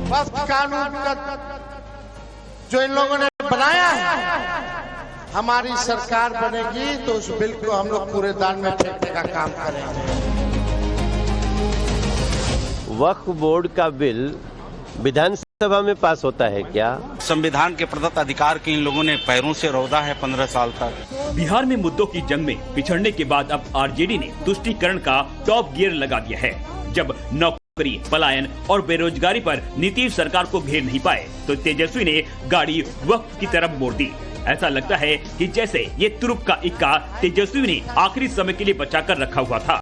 वक्फ कानून का जो इन लोगों ने बनाया है, हमारी सरकार बनेगी तो उस बिल को हम लोग कूड़ेदान में फेंकने का काम करेंगे। वक्फ बोर्ड का बिल विधानसभा में पास होता है क्या? संविधान के प्रदत्त अधिकार के इन लोगों ने पैरों से रौंदा है 15 साल तक। बिहार में मुद्दों की जंग में पिछड़ने के बाद अब आरजेडी ने तुष्टीकरण का टॉप गियर लगा दिया है। जब नौकरी, पलायन और बेरोजगारी पर नीतीश सरकार को घेर नहीं पाए तो तेजस्वी ने गाड़ी वक्फ की तरफ मोड़ दी। ऐसा लगता है कि जैसे ये तुरुप का इक्का तेजस्वी ने आखिरी समय के लिए बचा कर रखा हुआ था।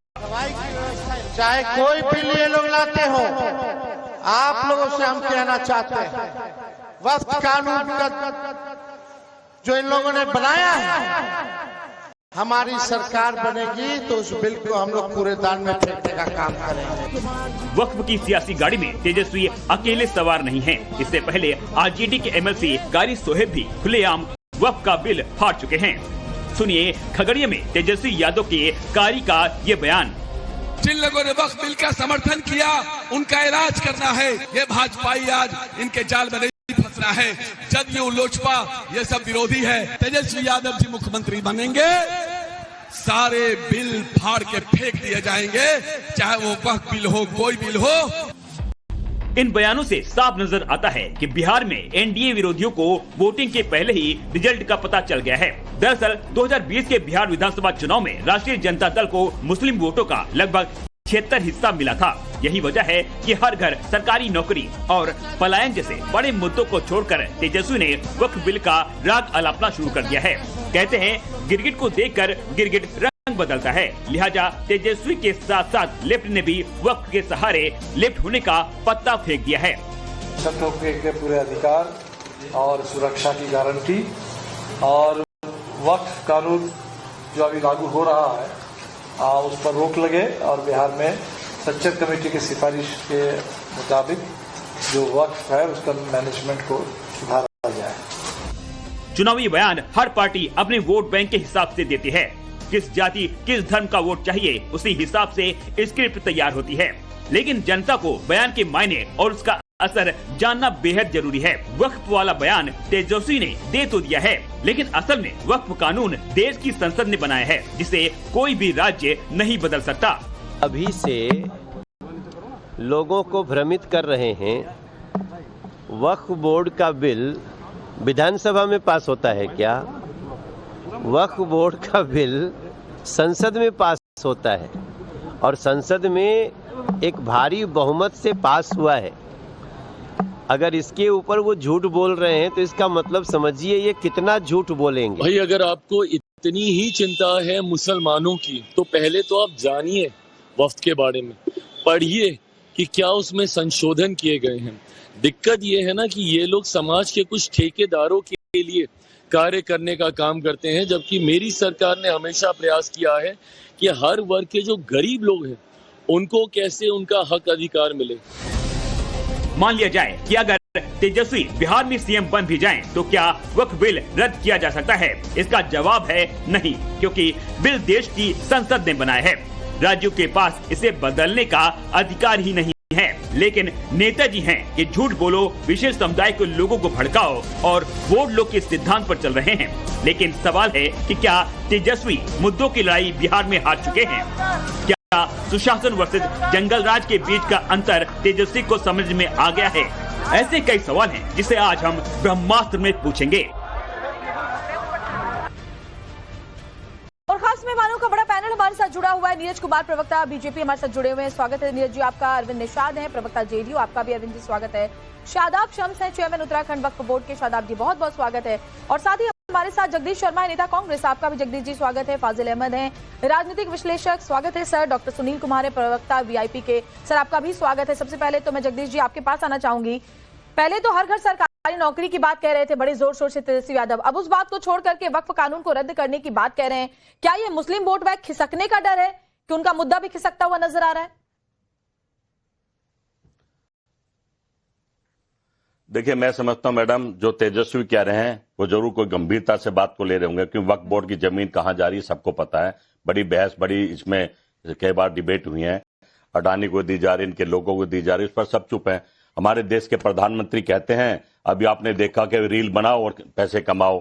चाहे कोई बिल ये लोग लाते हो, आप लोगों से हम कहना चाहते हैं, वक्फ कानून का जो इन लोगों ने बनाया है, हमारी सरकार बनेगी तो उस बिल को हम लोग कूड़ेदान में फेंकने का काम करेंगे। वक्फ की सियासी गाड़ी में तेजस्वी अकेले सवार नहीं हैं। इससे पहले आरजेडी के एमएलसी कारी सोहेब भी खुलेआम वक्फ का बिल फाड़ चुके हैं। सुनिए खगड़िया में तेजस्वी यादव के कारी का ये बयान। जिन लोगों ने वक्फ बिल का समर्थन किया उनका इलाज करना है। ये भाजपाई आज इनके जाल में नहीं फंसना है। जदयू, लोजपा ये सब विरोधी है। तेजस्वी यादव जी मुख्यमंत्री बनेंगे, सारे बिल फाड़ के फेंक दिए जाएंगे, चाहे वो वक्फ बिल हो, कोई बिल हो। इन बयानों से साफ नजर आता है कि बिहार में एनडीए विरोधियों को वोटिंग के पहले ही रिजल्ट का पता चल गया है। दरअसल 2020 के बिहार विधानसभा चुनाव में राष्ट्रीय जनता दल को मुस्लिम वोटों का लगभग 76 हिस्सा मिला था। यही वजह है कि हर घर सरकारी नौकरी और पलायन जैसे बड़े मुद्दों को छोड़कर तेजस्वी ने वक्फ बिल का राग अलापना शुरू कर दिया है। कहते हैं गिरगिट को देखकर गिरगिट रंग बदलता है, लिहाजा तेजस्वी के साथ साथ लेफ्ट ने भी वक्फ के सहारे लेफ्ट होने का पत्ता फेंक दिया है। सबको के पूरे अधिकार और सुरक्षा की गारंटी और वक्फ कानून जो अभी लागू हो रहा है उस पर रोक लगे और बिहार में सच्चर कमेटी की सिफारिश के मुताबिक जो वक्फ है उसका मैनेजमेंट को सुधारा जाए। चुनावी बयान हर पार्टी अपने वोट बैंक के हिसाब से देती है। किस जाति, किस धर्म का वोट चाहिए, उसी हिसाब से स्क्रिप्ट तैयार होती है। लेकिन जनता को बयान के मायने और उसका असर जानना बेहद जरूरी है। वक्फ वाला बयान तेजस्वी ने दे तो दिया है, लेकिन असल में वक्फ कानून देश की संसद ने बनाया है, जिसे कोई भी राज्य नहीं बदल सकता। अभी से लोगों को भ्रमित कर रहे हैं। वक्फ बोर्ड का बिल विधानसभा में पास होता है क्या? वक्फ बोर्ड का बिल संसद में पास होता है और संसद में एक भारी बहुमत से पास हुआ है। अगर इसके ऊपर वो झूठ बोल रहे हैं तो इसका मतलब समझिए ये कितना झूठ बोलेंगे। भाई अगर आपको इतनी ही चिंता है मुसलमानों की तो पहले तो आप जानिए वक्फ के बारे में, पढ़िए कि क्या उसमें संशोधन किए गए हैं। दिक्कत ये है ना कि ये लोग समाज के कुछ ठेकेदारों के लिए कार्य करने का काम करते हैं, जबकि मेरी सरकार ने हमेशा प्रयास किया है कि हर वर्ग के जो गरीब लोग हैं उनको कैसे उनका हक अधिकार मिले। मान लिया जाए कि अगर तेजस्वी बिहार में सीएम बन भी जाएं, तो क्या वक्फ बिल रद्द किया जा सकता है? इसका जवाब है नहीं, क्योंकि बिल देश की संसद ने बनाया है। राज्यों के पास इसे बदलने का अधिकार ही नहीं है। लेकिन नेताजी हैं कि झूठ बोलो, विशेष समुदाय के लोगों को भड़काओ और वोट लो के सिद्धांत पर चल रहे हैं। लेकिन सवाल है कि क्या तेजस्वी मुद्दों की लड़ाई बिहार में हार चुके हैं? क्या सुशासन वर्सेस जंगल राज के बीच का अंतर तेजस्वी को समझ में आ गया है? ऐसे कई सवाल हैं जिसे आज हम ब्रह्मास्त्र में पूछेंगे। और खास मेहमानों का बड़ा पैनल हमारे साथ जुड़ा हुआ है। नीरज कुमार, प्रवक्ता बीजेपी, हमारे साथ जुड़े हुए हैं। स्वागत है नीरज जी आपका। अरविंद निषाद है, प्रवक्ता जेडीयू, आपका भी अरविंद जी स्वागत है। शादाब शम्स है, चेयरमैन उत्तराखंड वक्फ बोर्ड के। शादाब जी बहुत बहुत स्वागत है। और साथ ही हमारे साथ जगदीश शर्मा है, नेता कांग्रेस, आपका भी जगदीश जी स्वागत है। फाजिल अहमद है, राजनीतिक विश्लेषक, स्वागत है सर। डॉक्टर सुनील कुमार है, प्रवक्ता वीआईपी के, सर आपका भी स्वागत है। सबसे पहले तो मैं जगदीश जी आपके पास आना चाहूंगी। पहले तो हर घर सरकारी नौकरी की बात कह रहे थे बड़े जोर शोर से तेजस्वी यादव, अब उस बात को छोड़ करके वक्फ कानून को रद्द करने की बात कह रहे हैं। क्या ये मुस्लिम वोट बैंक खिसकने का डर है कि उनका मुद्दा भी खिसकता हुआ नजर आ रहा है? देखिए, मैं समझता हूं मैडम जो तेजस्वी कह रहे हैं वो जरूर कोई गंभीरता से बात को ले रहे होंगे, क्योंकि वक्फ बोर्ड की जमीन कहां जा रही है सबको पता है। बड़ी बहस, बड़ी इसमें कई बार डिबेट हुई है। अडानी को दी जा रही, इनके लोगों को दी जा रही, उस पर सब चुप है। हमारे देश के प्रधानमंत्री कहते हैं, अभी आपने देखा कि रील बनाओ और पैसे कमाओ।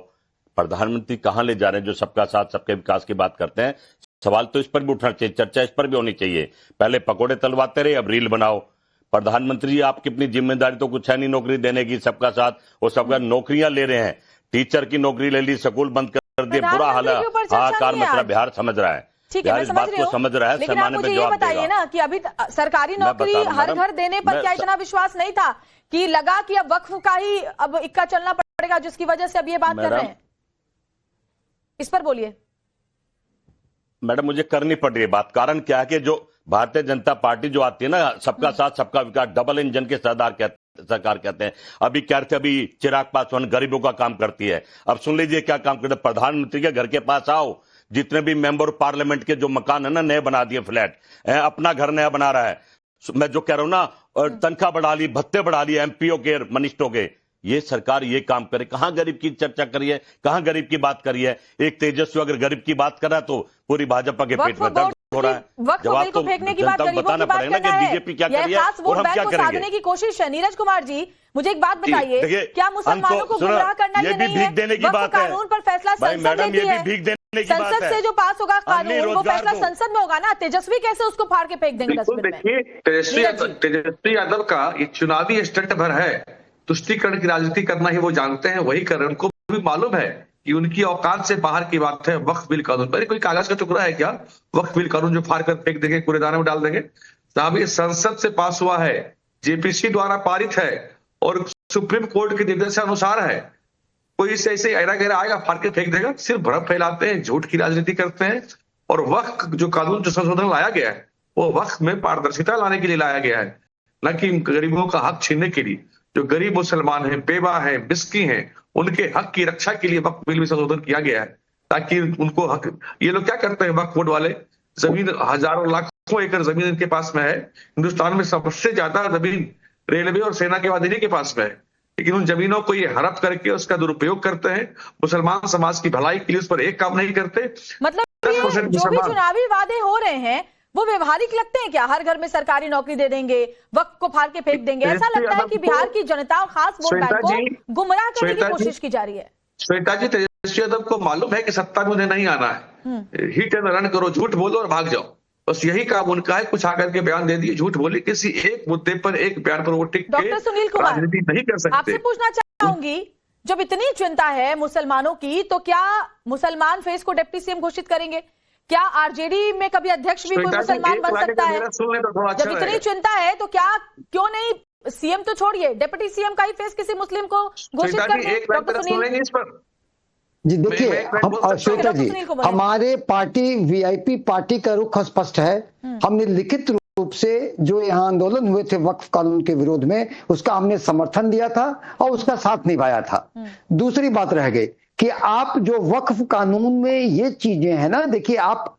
प्रधानमंत्री कहां ले जा रहे हैं जो सबका साथ सबके विकास की बात करते हैं? सवाल तो इस पर भी उठना चाहिए, चर्चा इस पर भी होनी चाहिए। पहले पकोड़े तलवाते रहे, अब रील बनाओ। प्रधानमंत्री जी, आपकी अपनी जिम्मेदारी तो कुछ है नहीं नौकरी देने की, सबका साथ और सबका नौकरियां ले रहे हैं। टीचर की नौकरी ले ली, स्कूल बंद कर दिए, बुरा हाल है, हाहाकार मच रहा, बिहार समझ रहा है। ठीक है, मैं इस बात को समझ रहा है, लेकिन आप मुझे ये बताइए ना कि अभी सरकारी नौकरी हर घर देने पर क्या इतना विश्वास नहीं था कि लगा कि अब वक्फ का ही अब इक्का चलना पड़ेगा, जिसकी वजह से अब ये बात कर रहे हैं? इस पर बोलिए मैडम। मुझे करनी पड़ रही है बात, कारण क्या है कि जो भारतीय जनता पार्टी जो आती है ना, सबका साथ सबका विकास, डबल इंजन के सरकार कहते हैं। अभी कह रहे थे, अभी चिराग पासवान गरीबों का काम करती है। अब सुन लीजिए क्या काम करते हैं। प्रधानमंत्री के घर के पास आओ, जितने भी मेंबर पार्लियामेंट के जो मकान है ना, नए बना दिए, फ्लैट, अपना घर नया बना रहा है। मैं जो कह रहा हूं ना, तनख्वाह बढ़ा ली, भत्ते बढ़ा लिए एमपीओ के, मिनिस्टरों के। ये सरकार ये काम करे, कहां गरीब की चर्चा करी है, कहां गरीब की बात करी है? एक तेजस्वी अगर गरीब की बात कर रहा है तो पूरी भाजपा के पेट में दर्द हो रहा है। जवाब तो फेंकने की बात, बताना पड़ेगा कि बीजेपी क्या कर रही है और हम क्या करेंगे। की कोशिश है। नीरज कुमार जी, मुझे एक बात बताइए, क्या मुसलमानों को गुमराह करना ये नहीं है? देने की बात है, कानून पर फैसला संसद लेती है, संसद से जो पास होगा कानून वो फैसला संसद में होगा ना। तेजस्वी कैसे उसको फाड़ के फेंक देंगे डस्टबिन में? देखिए, तेजस्वी यादव का ये चुनावी स्टंट भर है, तुष्टीकरण की राजनीति करना ही वो जानते हैं, वही कर रहे हैं। उनको भी मालूम है कि उनकी औकात से बाहर की बात है वक्फ बिल कानून। पर कोई कागज का टुकड़ा है क्या वक्फ बिल कानून जो फाड़ कर फेंक देंगे, कूड़ेदान में डाल देंगे? साहब, ये संसद से पास हुआ है, जेपीसी द्वारा पारित है और सुप्रीम कोर्ट के निर्देशानुसार है। कोई इसे ऐसे ऐरा गहरा आएगा, फाड़ के फेंक देगा? सिर्फ भ्रम फैलाते हैं, झूठ की राजनीति करते हैं। और वक्फ जो कानून जो संशोधन लाया गया है, वो वक्फ में पारदर्शिता लाने के लिए लाया गया है, न कि गरीबों का हक छीनने के लिए। जो गरीब मुसलमान हैं, बेवा हैं, मिस्की हैं, उनके हक की रक्षा के लिए वक्फ बिल में संशोधन किया गया है, ताकि उनको हक। ये लोग क्या करते हैं वक्फ बोर्ड वाले? जमीन, हजारों लाखों एकड़ जमीन इनके पास में है। हिंदुस्तान में सबसे ज्यादा जमीन रेलवे और सेना के बाद इन्हीं के पास में है, लेकिन उन जमीनों को ये हड़प करके उसका दुरुपयोग करते हैं। मुसलमान समाज की भलाई के लिए उस पर एक काम नहीं करते। मतलब जो भी चुनावी वादे हो रहे हैं वो व्यवहारिक लगते हैं क्या? हर घर में सरकारी नौकरी दे देंगे, वक्त को फाड़ के फेंक देंगे, ऐसा लगता है कि बिहार की जनता और खास वोट बैंक को गुमराह करने की कोशिश की जा रही है। श्वेता जी, तेजस्वी यादव को मालूम है कि सत्ता में उन्हें नहीं आना है। हिट एंड रन करो, झूठ बोलो और भाग जाओ, बस यही काम उनका है। कुछ आकर के बयान दे दिए, झूठ बोली, किसी एक मुद्दे पर, एक बयान पर वो टिक के राजनीति नहीं कर सकते। आपसे पूछना चाहूंगी, जब इतनी चिंता है मुसलमानों की, तो क्या मुसलमान फेस को डिप्टी सीएम घोषित करेंगे? क्या आरजेडी में कभी अध्यक्ष भी कोई मुसलमान बन सकता है? जब इतनी चिंता है तो क्या, क्यों नहीं सीएम तो छोड़िए, डिप्टी सीएम का ही फेस किसी मुस्लिम को घोषित कर दें? डॉक्टर सुनील जी, देखिए, हम श्वेता जी, हमारे पार्टी वीआईपी पार्टी का रुख स्पष्ट है। हमने लिखित रूप से जो यहाँ आंदोलन हुए थे वक्फ कानून के विरोध में, उसका हमने समर्थन दिया था और उसका साथ निभाया था। दूसरी बात रह गई कि आप जो वक्फ कानून में ये चीजें हैं ना, देखिए, आप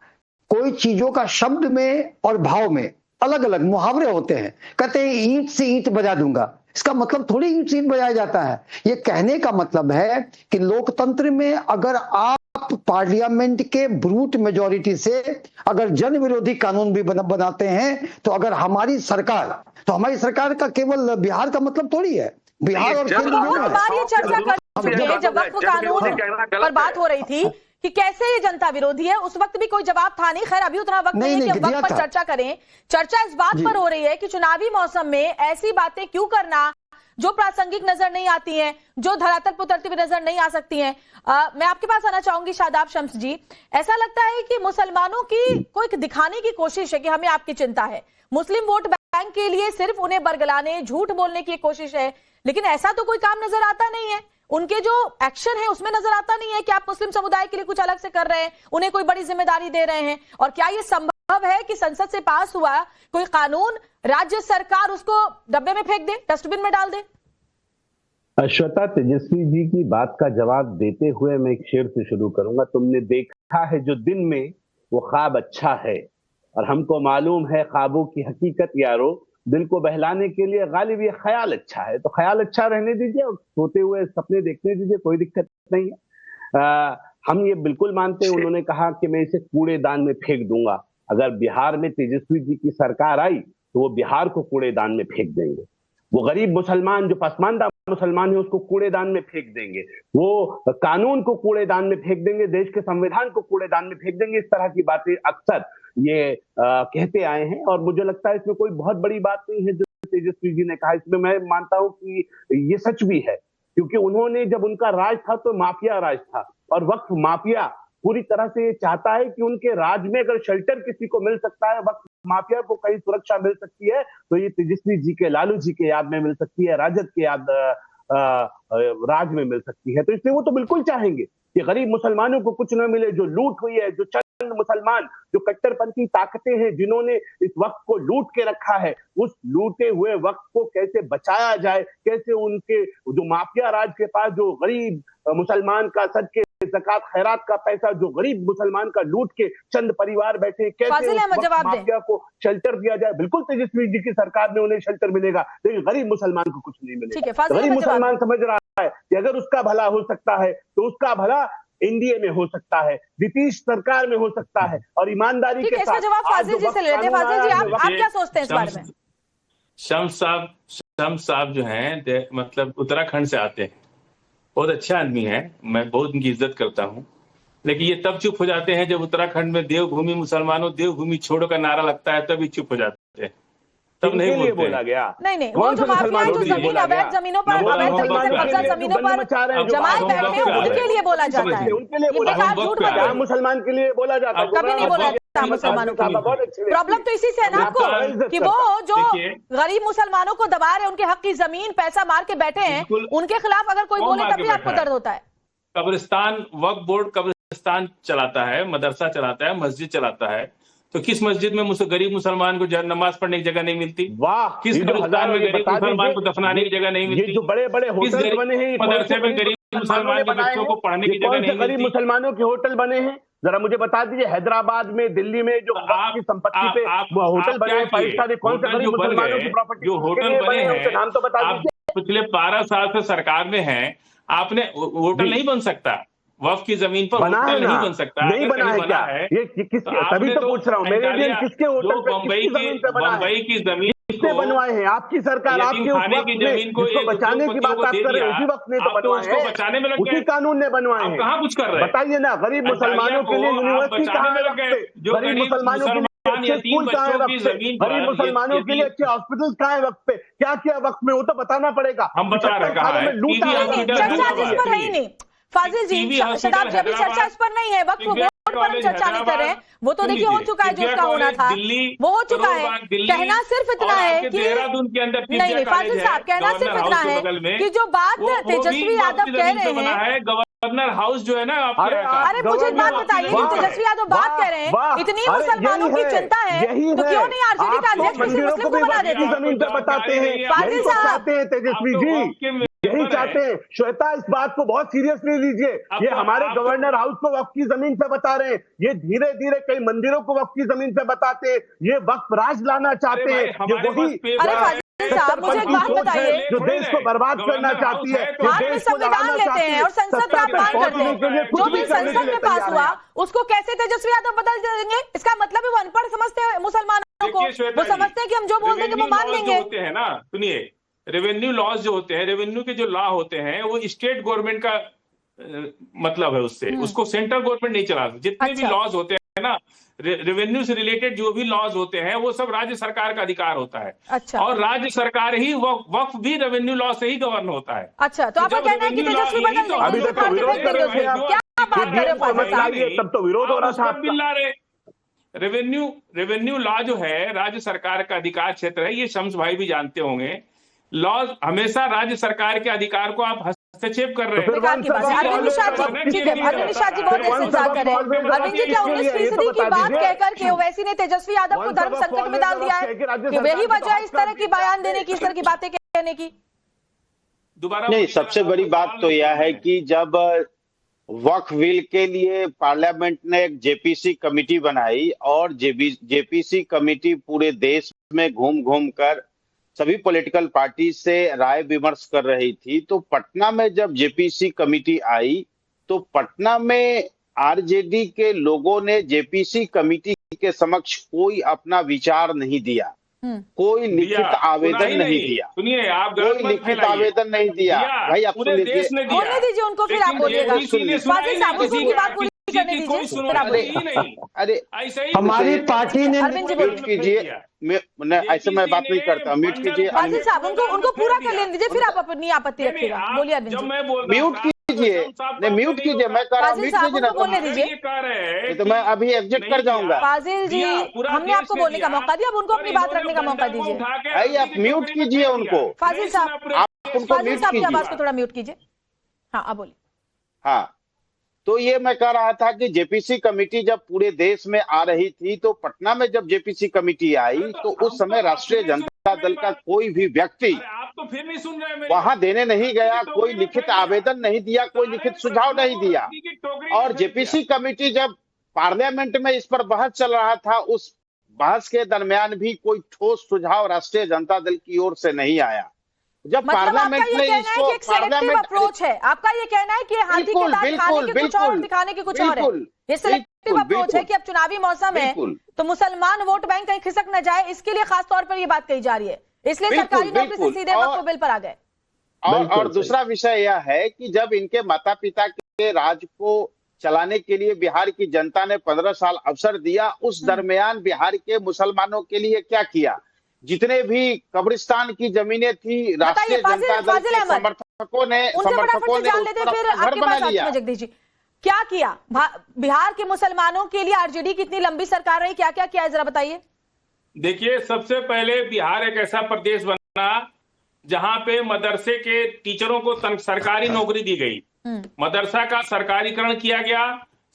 कोई चीजों का शब्द में और भाव में अलग अलग मुहावरे होते हैं। कहते हैं ईंट से ईंट बजा दूंगा, इसका मतलब थोड़ी ईंट से ईंट बजाया जाता है। ये कहने का मतलब है कि लोकतंत्र में अगर आप पार्लियामेंट के ब्रूट मेजॉरिटी से अगर जन विरोधी कानून भी बनाते हैं, तो अगर हमारी सरकार, तो हमारी सरकार का केवल बिहार का मतलब थोड़ी है। बिहार और चर्चा कर चुके हैं, जब वक्फ कानून पर बात हो रही थी कि कैसे ये जनता विरोधी है, उस वक्त भी कोई जवाब था नहीं। खैर, अभी उतना वक्त नहीं है कि वक्त पर चर्चा करें। चर्चा इस बात पर हो रही है कि चुनावी मौसम में ऐसी बातें क्यों करना जो प्रासंगिक नजर नहीं आती हैं, जो धरातल पर उतरती हुई नजर नहीं आ सकती हैं। मैं आपके पास आना चाहूंगी शादाब शम्स जी। ऐसा लगता है कि मुसलमानों की कोई दिखाने की कोशिश है कि हमें आपकी चिंता है, मुस्लिम वोट बैंक के लिए सिर्फ उन्हें बरगलाने, झूठ बोलने की कोशिश है, लेकिन ऐसा तो कोई काम नजर आता नहीं है। उनके जो एक्शन है उसमें नजर आता नहीं है कि आप मुस्लिम समुदाय के लिए कुछ अलग से कर रहे हैं, उन्हें कोई बड़ी जिम्मेदारी दे रहे हैं। और क्या यह संभव है कि संसद से पास हुआ कोई कानून राज्य सरकार उसको डब्बे में फेंक दे, डस्टबिन में डाल दे? श्वेता, तेजस्वी जी की बात का जवाब देते हुए मैं एक शेर से शुरू करूंगा। तुमने देखा है जो दिन में वो ख्वाब अच्छा है, और हमको मालूम है ख्वाबों की हकीकत यारो, दिल को बहलाने के लिए गालिब ये ख्याल अच्छा है। तो ख्याल अच्छा रहने दीजिए और सोते हुए सपने देखने दीजिए, कोई दिक्कत नहीं है। हम ये बिल्कुल मानते हैं, उन्होंने कहा कि मैं इसे कूड़ेदान में फेंक दूंगा। अगर बिहार में तेजस्वी जी की सरकार आई तो वो बिहार को कूड़ेदान में फेंक देंगे। वो गरीब मुसलमान जो पसमानदा मुसलमान है उसको कूड़ेदान में फेंक देंगे, वो कानून को कूड़ेदान में फेंक देंगे, देश के संविधान को कूड़ेदान में फेंक देंगे। इस तरह की बातें अक्सर ये कहते आए हैं और मुझे लगता है इसमें कोई बहुत बड़ी बात नहीं है जो तेजस्वी जी ने कहा। इसमें मैं मानता हूं कि ये सच भी है, क्योंकि उन्होंने जब उनका राज था तो माफिया राज था, और वक्फ माफिया पूरी तरह से ये चाहता है कि उनके राज में अगर शेल्टर किसी को मिल सकता है, वक्फ माफिया को कहीं सुरक्षा मिल सकती है, तो ये तेजस्वी जी के, लालू जी के याद में मिल सकती है, राजद के याद राज में मिल सकती है। तो इसलिए वो तो बिल्कुल चाहेंगे कि गरीब मुसलमानों को कुछ न मिले। जो लूट हुई है, जो चंद मुसलमान, जो कट्टरपंथी ताकतें हैं जिन्होंने इस वक्त को लूट के रखा है, उस लूटे हुए वक्त को कैसे बचाया जाए, कैसे उनके जो माफिया राज के पास जो गरीब मुसलमान का सदके ज़कात खैरात का पैसा जो गरीब मुसलमान का लूट के चंद परिवार बैठे, कैसे माफिया को शेल्टर दिया जाए। बिल्कुल तेजस्वी जी की सरकार में उन्हें शेल्टर मिलेगा, लेकिन गरीब मुसलमान को कुछ नहीं मिलेगा। गरीब मुसलमान समझ रहा है कि अगर उसका भला हो सकता है तो उसका भला एनडीए में हो सकता है, नीतीश सरकार में हो सकता है, और ईमानदारी के साथ। जवाब फाजिल जी से ले लेते हैं। फाजिल जी, आप क्या सोचते हैं इस बारे में? शम्स साहब जो हैं मतलब उत्तराखंड से आते हैं, बहुत अच्छे आदमी हैं, मैं बहुत उनकी इज्जत करता हूं, लेकिन ये तब चुप हो जाते हैं जब उत्तराखंड में देवभूमि मुसलमानों देवभूमि छोड़ो का नारा लगता है, तभी चुप हो जाते हैं, तब नहीं बोलते। बोला गया नहीं, वो जो माफिया है जो जमीन अवैध जमीनों पर, अवैध तरीके से कब्जा जमीनों पर जमाए बैठे हैं, उनके लिए बोला जाता है। उनके लिए बोला, मुसलमान के लिए बोला जाता है, कभी नहीं बोला जाता मुसलमानों के लिए। प्रॉब्लम तो इसी से है ना आपको, कि वो जो गरीब मुसलमानों को दबा रहे हैं, उनके हक की जमीन पैसा मार के बैठे हैं, उनके खिलाफ अगर कोई बोले तभी आपको दर्द होता है। कब्रिस्तान वक्फ बोर्ड कब्रिस्तान चलाता है, मदरसा चलाता है, मस्जिद चलाता है, तो किस मस्जिद में गरीब मुसलमान को नमाज पढ़ने की जगह नहीं मिलती? वाह, किस कब्रिस्तान में गरीब मुसलमान को दफनाने की जगह नहीं मिलती? जो बड़े बड़े होटल बने हैं, मदरसे में गरीब मुसलमान के बच्चों को पढ़ने की जगह नहीं मिलती? गरीब मुसलमानों के होटल बने हैं, जरा मुझे बता दीजिए। हैदराबाद में, दिल्ली में जो आपकी संपत्ति पे होटल बने हैं, 5 स्टार, कौन से गरीब मुसलमानों की प्रॉपर्टी जो होटल बने हैं, नाम तो बता दीजिए। पिछले 12 साल से सरकार में है, आपने होटल नहीं बन सकता, वक्फ की जमीन पर होटल नहीं बन सकता। नहीं बना है क्या? ये तभी तो पूछ रहा हूँ, मेरे लिए किसके होटल पे, मुंबई की जमीन किसने बनवाए हैं? आपकी सरकार, आपके खाने की जमीन को बचाने की बात आप कर रहे हैं, उसी वक्त ने तो बनवाए हैं, बचाने में उसी कानून ने बनवाए हैं। कहाँ कुछ कर रहे हैं? बताइए ना, गरीब मुसलमानों के लिए यूनिवर्सिटी कहाँ है वक्त पे? गरीब मुसलमानों के लिए अच्छे स्कूल कहाँ है वक्त पे? गरीब मुसलमानों के लिए अच्छे हॉस्पिटल कहाँ है वक्त पे? क्या किया वक्त में, वो तो बताना पड़ेगा। हम बता रहे हैं। फाजिल जी, शताब जी, अभी चर्चा इस पर नहीं है, वक्त बोर्ड पर हम चर्चा नहीं कर रहे हैं, वो तो देखिए हो चुका है जो उसका होना था, वो हो चुका है। कहना सिर्फ इतना है कि नहीं, फाजिल साहब, कहना सिर्फ इतना है कि जो बात तेजस्वी यादव कह रहे हैं, गवर्नर हाउस जो है ना, अरे मुझे बात बताइए, तेजस्वी यादव बात कह रहे हैं, इतनी मुसलमानों की चिंता है तो क्यों नहीं आरजेडी का अध्यक्ष किसी मुस्लिम को बना देते? जमीन पर बताते हैं, फाजिल साहब, तेजस्वी जी यही चाहते हैं। श्वेता, इस बात को बहुत सीरियसली लीजिए। ये हमारे गवर्नर हाउस को वक्फ की जमीन पे बता रहे हैं, ये धीरे धीरे कई मंदिरों को वक्फ की जमीन पे बताते हैं, ये वक्फ राज लाना चाहते हैं। ये वही साहब, मुझे एक बात बताइए, जो देश को बर्बाद करना चाहती है, हाथ में संविधान लेते हैं और संसद का अपमान करते हैं, जो भी संसद में पास हुआ उसको कैसे तेजस्वी यादव बदल देंगे? इसका मतलब है वो अनपढ़ समझते हैं मुसलमानों को, वो समझते हैं कि हम जो बोल देंगे वो मान लेंगे। ना सुनिए, रेवेन्यू लॉज जो होते हैं, रेवेन्यू के जो लॉ होते हैं, वो स्टेट गवर्नमेंट का मतलब है, उससे उसको सेंट्रल गवर्नमेंट नहीं चला सकती। जितने भी लॉज होते हैं ना, रेवेन्यू से रिलेटेड जो भी लॉज होते हैं, वो सब राज्य सरकार का अधिकार होता है। अच्छा। और राज्य सरकार ही वक्फ भी रेवेन्यू लॉ से ही गवर्न होता है। अच्छा, तो आपका कहना है कि तेजस्वी बदल देंगे? क्या बात कर रहे हो? तब तो विरोध हो रहा था। रेवेन्यू लॉ जो है राज्य सरकार का अधिकार क्षेत्र है, ये शम्स भाई भी जानते होंगे। लॉ हमेशा राज्य सरकार के अधिकार को आप हस्तक्षेप कर रहे हैं। अरविंद निषाद जी, ठीक है, अरविंद निषाद जी बहुत इंतजार कर रहे हैं। अरविंद जी, क्या 19% की बात कहकर के ओवैसी ने तेजस्वी यादव को धर्म संकट में डाल दिया है कि वही वजह है इस तरह की बयान देने की, इस तरह की बातें कहने की? दोबारा नहीं, सबसे बड़ी बात तो यह है कि जब वक्फ बिल के लिए पार्लियामेंट ने एक जेपीसी कमेटी बनाई और जेपीसी कमेटी पूरे देश में घूम घूम कर सभी पॉलिटिकल पार्टी से राय विमर्श कर रही थी, तो पटना में जब जेपीसी कमेटी आई तो पटना में आरजेडी के लोगों ने जेपीसी कमेटी के समक्ष कोई अपना विचार नहीं दिया। कोई लिखित आवेदन नहीं दिया। सुनिए, आप कोई लिखित आवेदन नहीं दिया भाई, आप पूरे देश ने दिया। बोलने दीजिए उनको, फिर आप बोलिएगा। फाजिल साहब, उनको उनकी बात पूरी करने दीजिए, फिर आप बोलिए। नहीं, अरे ऐसा ही हमारी पार्टी ने अरविंद जी म्यूट कीजिए, ऐसे मैं बात नहीं करता, म्यूट कीजिए। फाजिल साहब, उनको पूरा कर लेने दीजिए, फिर आप अपनी आपत्ति रखिएगा। बोलिए अरविंद जब जी। मैं बोल म्यूट कीजिए, नहीं म्यूट कीजिए, मैं कर रहा हूँ, फाजिल म्यूट साहब, कीजिए ना, उनको बोलने दीजिए। तो मैं अभी एग्जिट कर जाऊंगा। फाजिल जी, हमने आपको बोलने का मौका दिया, अब उनको अपनी बात रखने का मौका दीजिए। भाई आप म्यूट कीजिए उनको, फाजिल साहब, आप उनको फाजिल म्यूट साहब की कीजिए। आवाज को थोड़ा म्यूट कीजिए। हाँ, अब बोलिए। हाँ, तो ये मैं कह रहा था कि जेपीसी कमेटी जब पूरे देश में आ रही थी, तो पटना में जब जेपीसी कमेटी आई, तो उस समय राष्ट्रीय जनता दल का कोई भी व्यक्ति आप तो फिर नहीं सुन रहे। वहां देने नहीं गया, कोई लिखित आवेदन नहीं दिया, कोई लिखित सुझाव नहीं दिया। और जेपीसी कमेटी जब पार्लियामेंट में इस पर बहस चल रहा था, उस बहस के दरमियान भी कोई ठोस सुझाव राष्ट्रीय जनता दल की ओर से नहीं आया। जब मतलब आपका पार्लियामेंट ये ने कहना है इसको कि एक सेलेक्टिव अप्रोच है, आपका ये कहना है कि हाथी के दांत खाने के कुछ और और दिखाने के कुछ और है। ये सेलेक्टिव अप्रोच है कि अब चुनावी मौसम है तो मुसलमान वोट बैंक कहीं खिसक न जाए, इसके लिए खास तौर पर ये बात कही जा रही है, इसलिए सरकारी नौकरी से सीधे वक्फ बिल पर आ गए। और दूसरा विषय यह है कि जब इनके माता पिता के राज को चलाने के लिए बिहार की जनता ने 15 साल अवसर दिया, उस दरमियान बिहार के मुसलमानों के लिए क्या किया? जितने भी कब्रिस्तान की जमीनें थी, राष्ट्रीय जनता दल के समर्थकों ने घर बना लिया। जगदीश जी, क्या किया बिहार के मुसलमानों के लिए? आरजेडी की इतनी लंबी सरकार रही, क्या क्या किया है, जरा बताइए। देखिए, सबसे पहले बिहार एक ऐसा प्रदेश बना जहां पे मदरसे के टीचरों को सरकारी नौकरी दी गई, मदरसा का सरकारीकरण किया गया,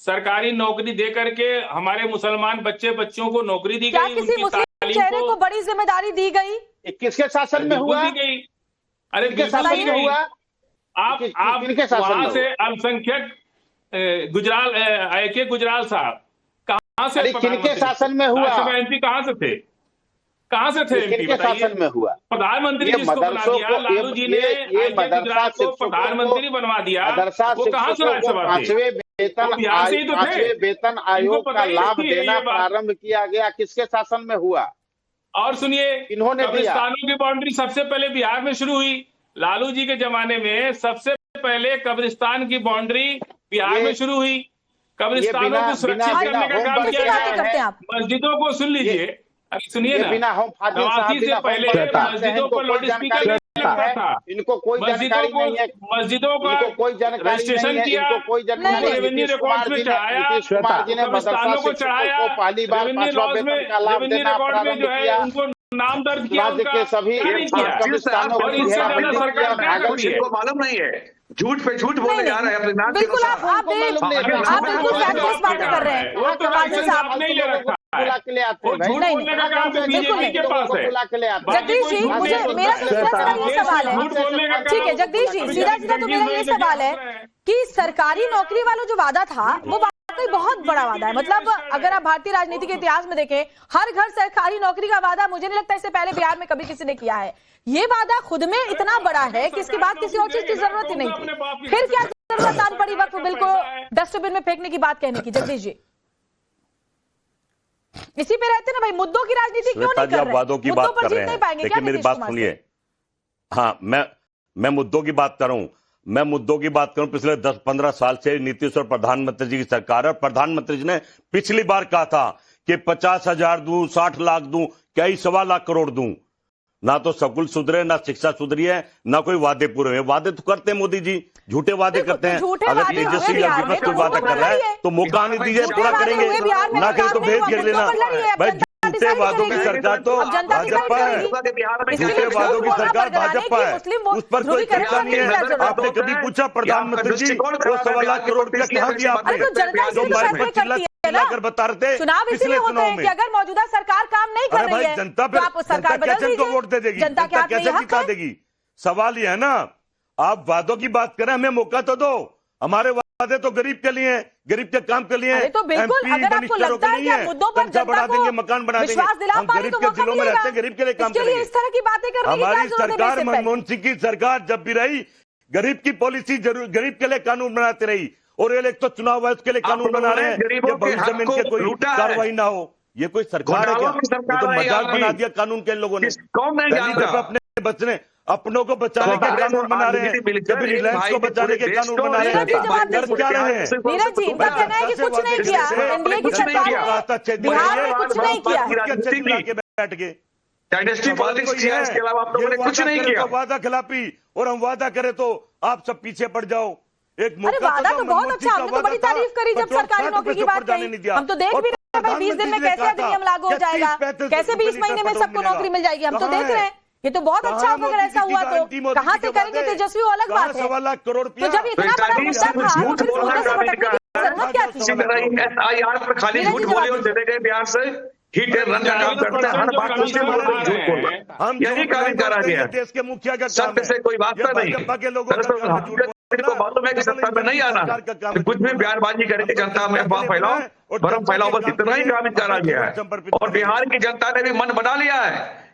सरकारी नौकरी दे करके हमारे मुसलमान बच्चों को नौकरी दी क्या गई। किसी मुस्लिम चेहरे को बड़ी जिम्मेदारी दी गई? किसके शासन में हुआ? दी गई। अरे किसके शासन में हुआ? आप वहां से अल्पसंख्यक गुजराल साहब कहां से? किनके शासन में हुआ? एमपी कहां से थे? कहां से थे एमपी? किनके शासन में हुआ? प्रधानमंत्री जिसको बना दिया, लालू जी ने गुजरात को प्रधानमंत्री बनवा दिया, वो कहां से राज्यसभा थे? पांचवें वेतन आयोग का लाभ देना प्रारंभ किया गया, किसके शासन में हुआ? और सुनिए, इन्होंने कब्रिस्तानों की बाउंड्री सबसे पहले बिहार में शुरू हुई। लालू जी के जमाने में सबसे पहले कब्रिस्तान की बाउंड्री बिहार में शुरू हुई। कब्रिस्तानों को सुरक्षित करने का काम किया गया। मस्जिदों को सुन लीजिए, सुनिए ना, नवासी से पहले मस्जिदों पर लाउड स्पीकर लगता था, इनको कोई जानकारी नहीं है, मस्जिदों का कोई जानकारी रजिस्ट्रेशन किया, रेवेन्यू रिकॉर्ड में चढ़ाया, कब्रिस्तानों को चढ़ाया, पहली बार रेवेन्यू रिकॉर्ड में जो है उनको नाम दर्ज किया, राज्य के सभी कब्रिस्तानों और इससे ज्यादा सरकार क्या करती है? मालूम नहीं है, झूठ पे झूठ बोले जा रहे हैं अपने नाम के बिल्कुल। आप बिल्कुल फैक्टलेस बातें कर रहे हैं। वो तो लाइसेंस आपने ही ले रखा है, वो झूठ बोलने का काम तो बीजेपी के पास है। जगदीश जी, मुझे मेरा सीधा ये सवाल है, ठीक है जगदीश जी, सीधा तो मेरा ये सवाल है कि सरकारी नौकरी वाला जो वादा था वो वाकई बहुत बड़ा वादा है। मतलब अगर आप भारतीय राजनीति के इतिहास में देखें, हर घर सरकारी नौकरी का वादा मुझे नहीं लगता इससे पहले बिहार में कभी किसी ने किया है। ये वादा खुद में इतना बड़ा है कि इसके बाद किसी और चीज की जरूरत ही नहीं थी, फिर क्या जरूरत आन पड़ी वक्फ बिल को डस्टबिन में फेंकने की बात कहने की? जगदीश जी, इसी पे रहते ना भाई, मुद्दों की राजनीति क्यों नहीं कर रहे? वादों की बात कर रहे हैं, देखिए मेरी बात सुनिए। हाँ, मैं मुद्दों की बात करूं, पिछले 10-15 साल से नीतीश और प्रधानमंत्री जी की सरकार है। प्रधानमंत्री जी ने पिछली बार कहा था कि 50,000 दूं, 60 लाख दूं, क्या ही 1.25 लाख करोड़ दूं। ना तो स्कूल सुधरे, ना शिक्षा सुधरी है, ना कोई वादे पूरे हुए। वादे तो करते हैं मोदी जी, झूठे वादे करते हैं। अगर तेजस्वी यादव कोई वादा कर रहा है तो मौका आने दीजिए, पूरा करेंगे, ना करे तो भेज गिर लेना। भाई झूठे वादों की सरकार तो भाजपा है, झूठे वादों की सरकार भाजपा है, उस पर कोई चर्चा नहीं है। आपने कभी पूछा प्रधानमंत्री जी वो 1.25 लाख करोड़ रुपया कहाँ दिया आपने? जो माइक पर चिल्लाकर बता रहे थे चुनाव इसलिए होते हैं कि अगर मौजूदा सरकार काम नहीं कर रही है जनता तो आप सरकार बदल दीजिए, वोट दे देगी, जनता कैसे जिता देगी? सवाल ये है ना, आप वादों की बात करें, हमें मौका तो दो। हमारे वादे तो गरीब के लिए, गरीब के काम के लिए। तो बिल्कुल, अगर आपको लगता है कि मुद्दों पर जनता बढ़ा देंगे, मकान बना देंगे, हम गरीब के दिलों में रहते हैं, गरीब के लिए काम करेंगे। इस तरह की बातें करने की हमारी सरकार, मनमोहन सिंह की सरकार जब भी रही, गरीब की पॉलिसी जरूर, गरीब के लिए कानून बनाते रही। और ये एक तो चुनाव है उसके लिए कानून बना रहे हैं कि भविष्य में इनके कोई कार्रवाई ना हो। ये कोई सरकार है क्या? घोटालों की सरकार ये तो है मजाक यहाँ बना की। दिया कानून के इन लोगों ने। कौन नहीं पहली जानता? दफा अपने बचने अपनों को बचाने के कानून बना रहे हैं, कभी रिलायंस को बचाने के कानून बना रहे हैं। कर क्या रहे हैं? नीरज जी, इनका कहना है कि कुछ नहीं किया एनडीए की सरकार ने, बिहार में कुछ नहीं किया। बैठ गए डायनेस्टी पॉलिटिक्स किया, इसके अलावा आप लोगों ने कुछ नहीं किया। वादा खिलाफी, और हम वादा करें तो आप सब पीछे पड़ जाओ। एक अरे वादा तो बहुत अच्छा, हमने तो बड़ी तारीफ करी जब सरकारी नौकरी की बात कही। हम तो देख भी रहे हैं भाई 20 दिन में कैसे अधिनियम लागू हो जाएगा, कैसे 20 महीने में सबको नौकरी मिल जाएगी। हम तो देख रहे हैं, ये तो बहुत अच्छा होगा। अगर ऐसा हुआ तो कहाँ से करेंगे तेजस्वी, वो अलग बात है। 1.25 करोड़ तो जब इतना बड़ा मुद्दा था तो फिर मुद्दे से भटकने की जरूरत क्या थी? SIR पर खाली झूठ बोले और चले गए बिहार से। हिट एंड रन का काम करते हैं, हर बात मुझसे झूठ बोलना, यही कानून करा दिया। देश के मुखिया का सत्य से कोई वास्ता नहीं। को मालूम है कि सत्ता में नहीं आना, कुछ भी बयानबाजी करके जनता में अफवाह फैलाओ, भ्रम फैलाओ, बस इतना ही काम करा गया है। और बिहार की जनता ने भी मन बना लिया है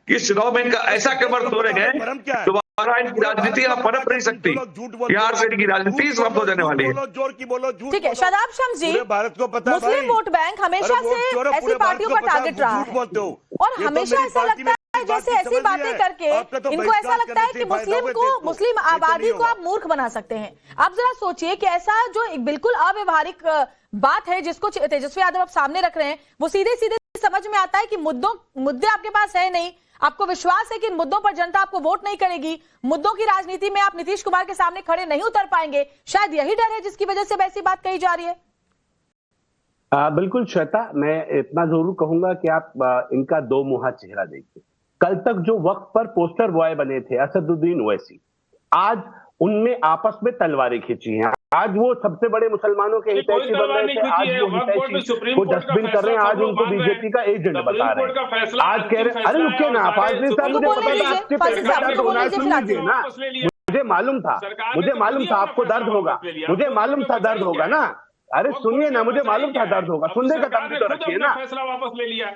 कि इस चुनाव में इनका ऐसा कमर तोड़ेंगे दोबारा इनकी राजनीति यहाँ पनप नहीं सकती। बिहार से इनकी राजनीति समाप्त हो जाने वाली है। जोर की बोलो, झूठ ठीक है शादाब शम्स जी, भारत को पता है मुस्लिम वोट बैंक हमेशा से ऐसी पार्टियों का टारगेट रहा है, और हमेशा ऐसा लगता है जैसे ऐसी बातें करके इनको ऐसा लगता है कि मुस्लिम आबादी को आप मूर्ख बना सकते हैं। आप जरा सोचिए कि ऐसा जो एक बिल्कुल अव्यवहारिक बात है जिसको तेजस्वी यादव आप सामने रख रहे हैं, वो सीधे सीधे समझ में आता है कि मुद्दे आपके पास है नहीं, आपको विश्वास है कि इन मुद्दों पर जनता आपको वोट नहीं करेगी, मुद्दों की राजनीति में आप नीतीश कुमार के सामने खड़े नहीं उतर पाएंगे। शायद यही डर है जिसकी वजह से वैसी बात कही जा रही है। बिल्कुल श्वेता, मैं इतना जरूर कहूंगा कि आप इनका दो मुहा चेहरा देखिए। कल तक जो वक्त पर पोस्टर बॉय बने थे असदुद्दीन ओवैसी, आज उनने आपस में तलवारें खींची हैं। आज वो सबसे बड़े मुसलमानों के हितैषी बन रहे थे, आज वो डस्टबिन कर रहे हैं, आज उनको बीजेपी का एजेंट बता रहे हैं। आज कह रहे हैं, अरे रुकिए ना फाजली साहब, मुझे पता था आपके पेट में दर्द होना है, सुन लीजिए ना। मुझे मालूम था आपको दर्द होगा, मुझे मालूम था दर्द होगा ना। अरे सुनिए ना, मुझे मालूम था दर्द होगा, सुनने का दम भी तो रखिए ना। फैसला वापस ले लिया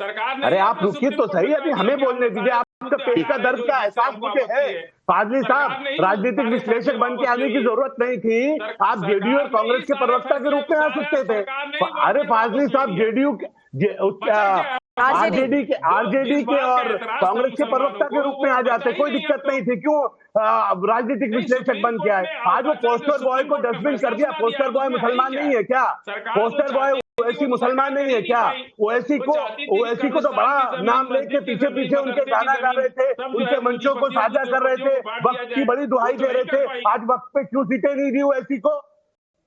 सरकार ने। अरे आप रुकिए तो सही, अभी हमें बोलने दीजिए। आपका पेट का दर्द का एहसास मुझे है। फाजली साहब, राजनीतिक विश्लेषक बन के आने की जरूरत नहीं थी, आप जेडीयू और कांग्रेस के प्रवक्ता के रूप में आ सकते थे। अरे फाजली साहब, जेडीयू आरजेडी के और कांग्रेस के प्रवक्ता के रूप में आ जाते, कोई दिक्कत नहीं थी। क्यों राजनीतिक विश्लेषक बन के आए? आज वो पोस्टर बॉय को डस्टबिन कर दिया। पोस्टर बॉय मुसलमान नहीं है क्या? पोस्टर बॉय ओवैसी मुसलमान नहीं है क्या? ओवैसी को तो बड़ा नाम लेके पीछे पीछे उनके गाना गा रहे थे, उनके मंचों को साझा कर रहे थे, वक्त की बड़ी दुहाई दे रहे थे। आज वक्त पे क्यों सीटें नहीं दी ओवैसी को?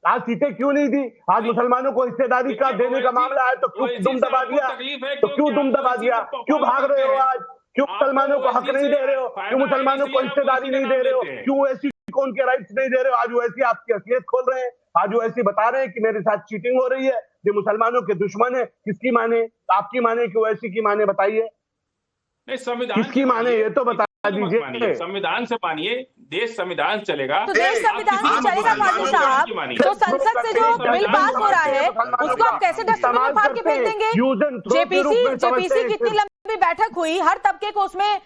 आज सीटें क्यों नहीं दी? आज मुसलमानों को हिस्सेदारी का देने का मामला है तो क्यों दुम दबा दिया? क्यों भाग रहे हो आज? क्यों मुसलमानों को हक नहीं दे रहे हो? क्यों मुसलमानों को हिस्सेदारी नहीं दे रहे हो? क्यों ओवैसी को उनके राइट्स नहीं दे रहे हो? आज ओवैसी आपकी असलियत खोल रहे हैं, आज ओवैसी बता रहे हैं कि मेरे साथ चीटिंग हो रही है, ये मुसलमानों के दुश्मन है। किसकी माने? आपकी माने कि ओवैसी की माने? बताइए किसकी माने, ये तो बता दीजिए। संविधान से मानिए, देश संविधान चलेगा तो देश संविधान से चलेगा फाजली साहब। तो संसद से जो बिल पास हो रहा है उसको आप कैसे डस्टबिन में फाड़ के फेंक देंगे? जेपीसी की इतनी लंबी बैठक हुई, हर तबके को उसमें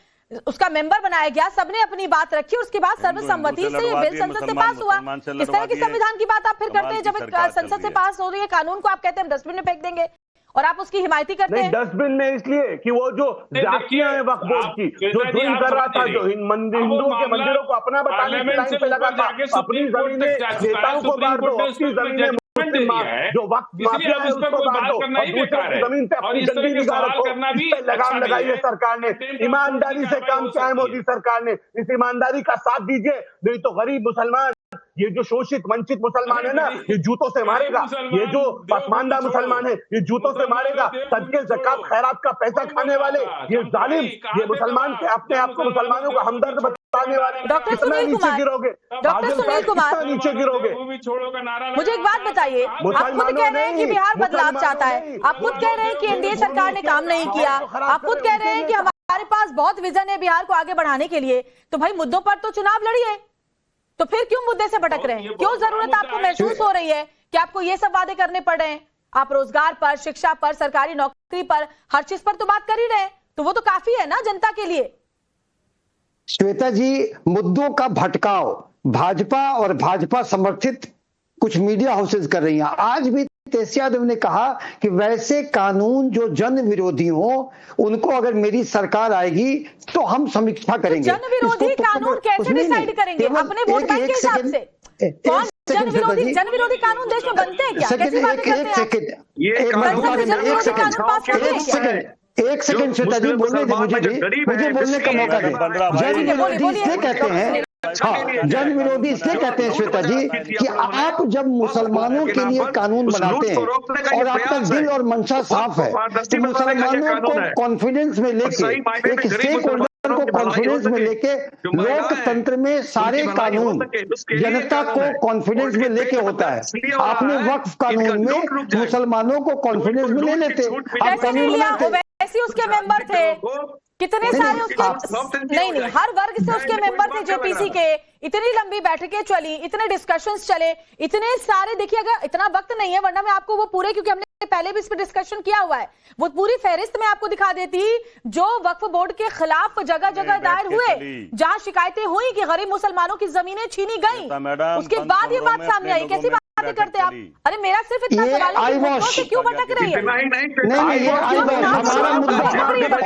उसका मेंबर बनाया गया, सबने अपनी बात रखी, उसके बाद सर्वसम्मति से ये बिल संसद से पास हुआ। इस तरह की संविधान की बात आप फिर करते हैं जब संसद से पास हो रही है कानून को, आप कहते हैं डस्टबिन में फेंक देंगे और आप उसकी हिमायती करते हैं। डस्टबिन में इसलिए कि वो जो जातियां हैं वक्फ बोर्ड की, जो जुल्म कर रहा था, जो हिंदुओं के मंदिरों को अपना बताने की लाइन पे लगा था, अपनी जमीनें नेताओं को बांट दो, अपनी जमीनें जो वक्त माफिया है उसको बांट दो, और दूसरी जमीन पे अपनी गंदी निगाह रखो। इस पे लगाम लगाई है सरकार ने, ईमानदारी से काम किया है मोदी सरकार ने। इस ईमानदारी का साथ दीजिए, नहीं तो गरीब मुसलमान, ये जो शोषित वंचित मुसलमान है ना, ये जूतों से मारेगा। ये जो पसमानदा मुसलमान है, ये जूतों से मारेगा। सदके ज़कात खैरात का पैसा खाने वाले ये जालिम, ये मुसलमान के अपने आप को मुसलमानों का हमदर्द बताने वाले, डॉक्टर सुनील कुमार नीचे गिरोगे। मुझे एक बात बताइए, आप खुद कह रहे हैं कि बिहार बदलाव चाहता है, आप खुद कह रहे हैं कि एनडीए सरकार ने काम नहीं किया, आप खुद कह रहे हैं कि हमारे पास बहुत विजन है बिहार को आगे बढ़ाने के लिए, तो भाई मुद्दों पर तो चुनाव लड़िए। तो फिर क्यों मुद्दे से भटक रहे हैं? क्यों जरूरत आपको महसूस हो रही है कि आपको ये सब वादे करने पड़ रहे हैं? आप रोजगार पर, शिक्षा पर, सरकारी नौकरी पर, हर चीज पर तो बात कर ही रहे हैं, तो वो तो काफी है ना जनता के लिए। श्वेता जी, मुद्दों का भटकाव भाजपा और भाजपा समर्थित कुछ मीडिया हाउसेज कर रही हैं। आज भी तेजस्वी यादव ने कहा कि वैसे कानून जो जन विरोधी हो उनको अगर मेरी सरकार आएगी तो हम समीक्षा करेंगे। जन विरोधी कानून कैसे डिसाइड करेंगे? अपने वोट बैंक के हिसाब से? कौन जन विरोधी कानून देश में बनते हैं क्या? कैसी बातें करते हैं आप? एक सेकंड श्वेता जी, बोलने दे मुझे बोलने का मौका दे। जन विरोधी इसलिए कहते हैं, हाँ, जन विरोधी इसलिए कहते हैं श्वेता जी कि आप जब मुसलमानों के लिए कानून बनाते हैं और आपका दिल और मंशा साफ है तो मुसलमानों को कॉन्फिडेंस में लेके, एक स्टेक होल्डर को कॉन्फिडेंस में लेके, लोकतंत्र में सारे कानून जनता को कॉन्फिडेंस में लेके होता है। आपने वक्फ कानून में मुसलमानों को कॉन्फिडेंस में ले लेते, आप कानून बनाते। ऐसे उसके मेंबर थे, कितने सारे उसके नहीं हर वर्ग से उसके मेंबर थे जेपीसी के। इतनी लंबी बैठकें चली, इतने डिस्कशंस चले, इतने सारे, देखिए अगर इतना वक्त नहीं है वरना मैं आपको वो पूरे, क्योंकि हमने पहले भी इस पर डिस्कशन किया हुआ है, वो पूरी फहरिस्त में आपको दिखा देती जो वक्फ बोर्ड के खिलाफ जगह जगह दायर हुए, जहां शिकायतें हुई कि गरीब मुसलमानों की जमीनें छीनी गई, उसके बाद ये बात सामने आई। कैसी बातें करते आप? अरे मेरा सिर्फ इतना सवाल है कि क्यों भटक रही है? नहीं, ये हमारा मुद्दा,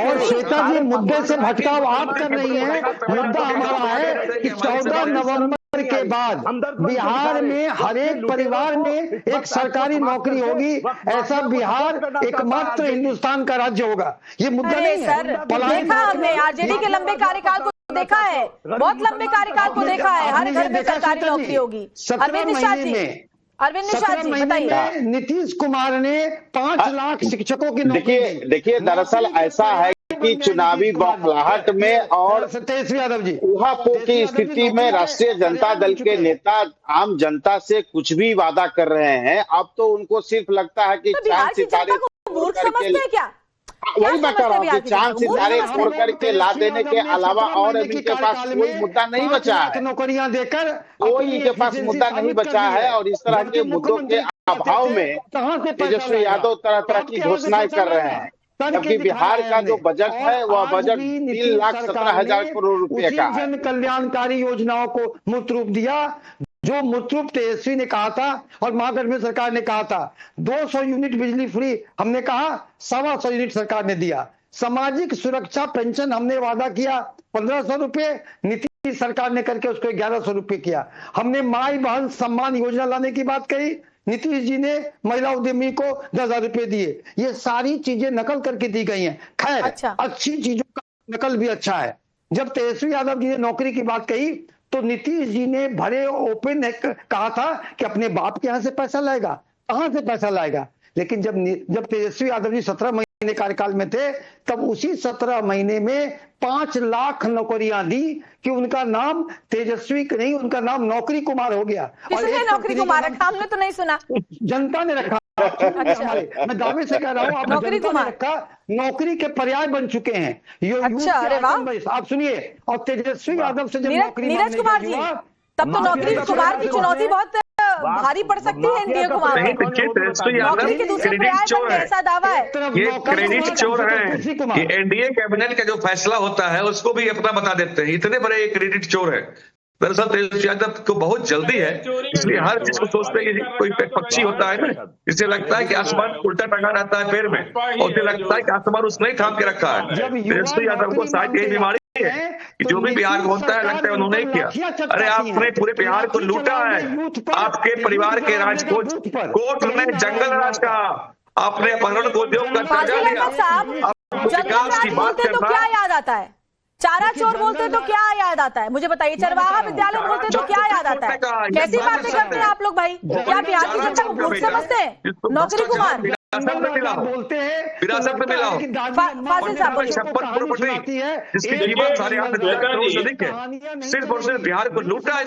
और श्वेता जी मुद्दे से भटकाव आप कर रही हैं। मुद्दा हमारा है कि 14 नवंबर के बाद बिहार में हर एक परिवार में एक सरकारी नौकरी होगी, ऐसा बिहार एकमात्र हिंदुस्तान का राज्य होगा। ये मुद्दा नहीं है। देखा हमने आरजेडी के लंबे कार्यकाल को देखा है, बहुत लंबे कार्यकाल को देखा है, हर घर में सरकारी नौकरी होगी। अरविंद निषाद जी बताइए। नीतीश कुमार ने 5 लाख शिक्षकों की नौकरी। देखिए दरअसल ऐसा है कि चुनावी बौखलाहट में और तेजस्वी यादव जी ऊहापोह की स्थिति में राष्ट्रीय जनता दल के नेता आम जनता से कुछ भी वादा कर रहे हैं। अब तो उनको सिर्फ लगता है कि चांद सितारे क्या? वही मैं कह रहा हूँ कि चांद सितारे छोड़ करके ला देने के अलावा और अभी इनके पास कोई मुद्दा नहीं बचा है, नौकरियां देकर कोई इनके पास मुद्दा नहीं बचा है। और इस तरह के मुद्दों के अभाव में तेजस्वी यादव तरह तरह की घोषणाएं कर रहे हैं, जबकि बिहार का जो बजट है वह बजट 3,17,000 करोड़ रुपए का है। जन कल्याणकारी योजनाओं को मूर्त रूप दिया, जो मूर्त रूप तेजस्वी ने कहा था और महागठबंधन सरकार ने कहा था। 200 यूनिट बिजली फ्री हमने कहा, 125 यूनिट सरकार ने दिया। सामाजिक सुरक्षा पेंशन हमने वादा किया 1500 रुपए, नीतीश सरकार ने करके उसको 1100 रुपए किया। हमने माई बहन सम्मान योजना लाने की बात कही, नीतीश जी ने महिला उद्यमी को 10,000 रुपए दिए। ये सारी चीजें नकल करके दी गई हैं। खैर अच्छी चीजों का नकल भी अच्छा है। जब तेजस्वी यादव जी ने नौकरी की बात कही तो नीतीश जी ने भरे ओपन कहा था कि अपने बाप के यहां से पैसा लाएगा, कहां से पैसा लाएगा। लेकिन जब तेजस्वी यादव जी 17 महीने कार्यकाल में थे तब उसी 17 महीने में 5 लाख नौकरियां दी कि उनका नाम तेजस्वी नहीं, उनका नाम नौकरी कुमार हो गया। किसने नौकरी कुमार रखा? हमने तो नहीं सुना। जनता ने रखा। मैं दावे से कह रहा हूँ, नौकरी कुमार रखा, नौकरी के पर्याय बन चुके हैं। आप सुनिए, और तेजस्वी यादव से जब नौकरी नीरज कुमार जी, तब तो नौकरी कुमार की चुनौती बहुत भारी पड़ सकती है एनडीए कुमार। नौकरी के दूसरे पर्याय पर ऐसा दावा है। ये क्रेडिट चोर है कि एनडीए कैबिनेट का जो फैसला होता है उसको भी अपना बता देते हैं, इतने बड़े क्रेडिट चोर है। दरअसल तेजस्वी यादव को बहुत जल्दी है, इसलिए हर चीज को सोचते हैं कि कोई पक्षी होता है ना, इससे लगता है कि आसमान उल्टा टंगा रहता है पैर में, और उसे लगता है कि आसमान उसने ही थाम के रखा है। तेजस्वी यादव को शायद यही बीमारी है कि जो भी बिहार में होता है लगता है उन्होंने ही किया। अरे आपने पूरे बिहार को लूटा है, आपके परिवार के राज को कोर्ट में जंगल राज का, आपने अपहरण उद्योग का दर्जा दिया। विकास की बात तो क्या याद आता है? चारा चोर बोलते तो क्या याद आता है? मुझे बताइए। चरवाहा विद्यालय बोलते तो क्या याद आता है? कैसी बातें करते हैं आप लोग भाई? क्या बिहार की जनता को मूर्ख समझते हैं? नौकरी कुमार बोलते हैं, विरासत में मिला फासिल साहब बोलिए। सिर्फ और सिर्फ बिहार को लूटा है।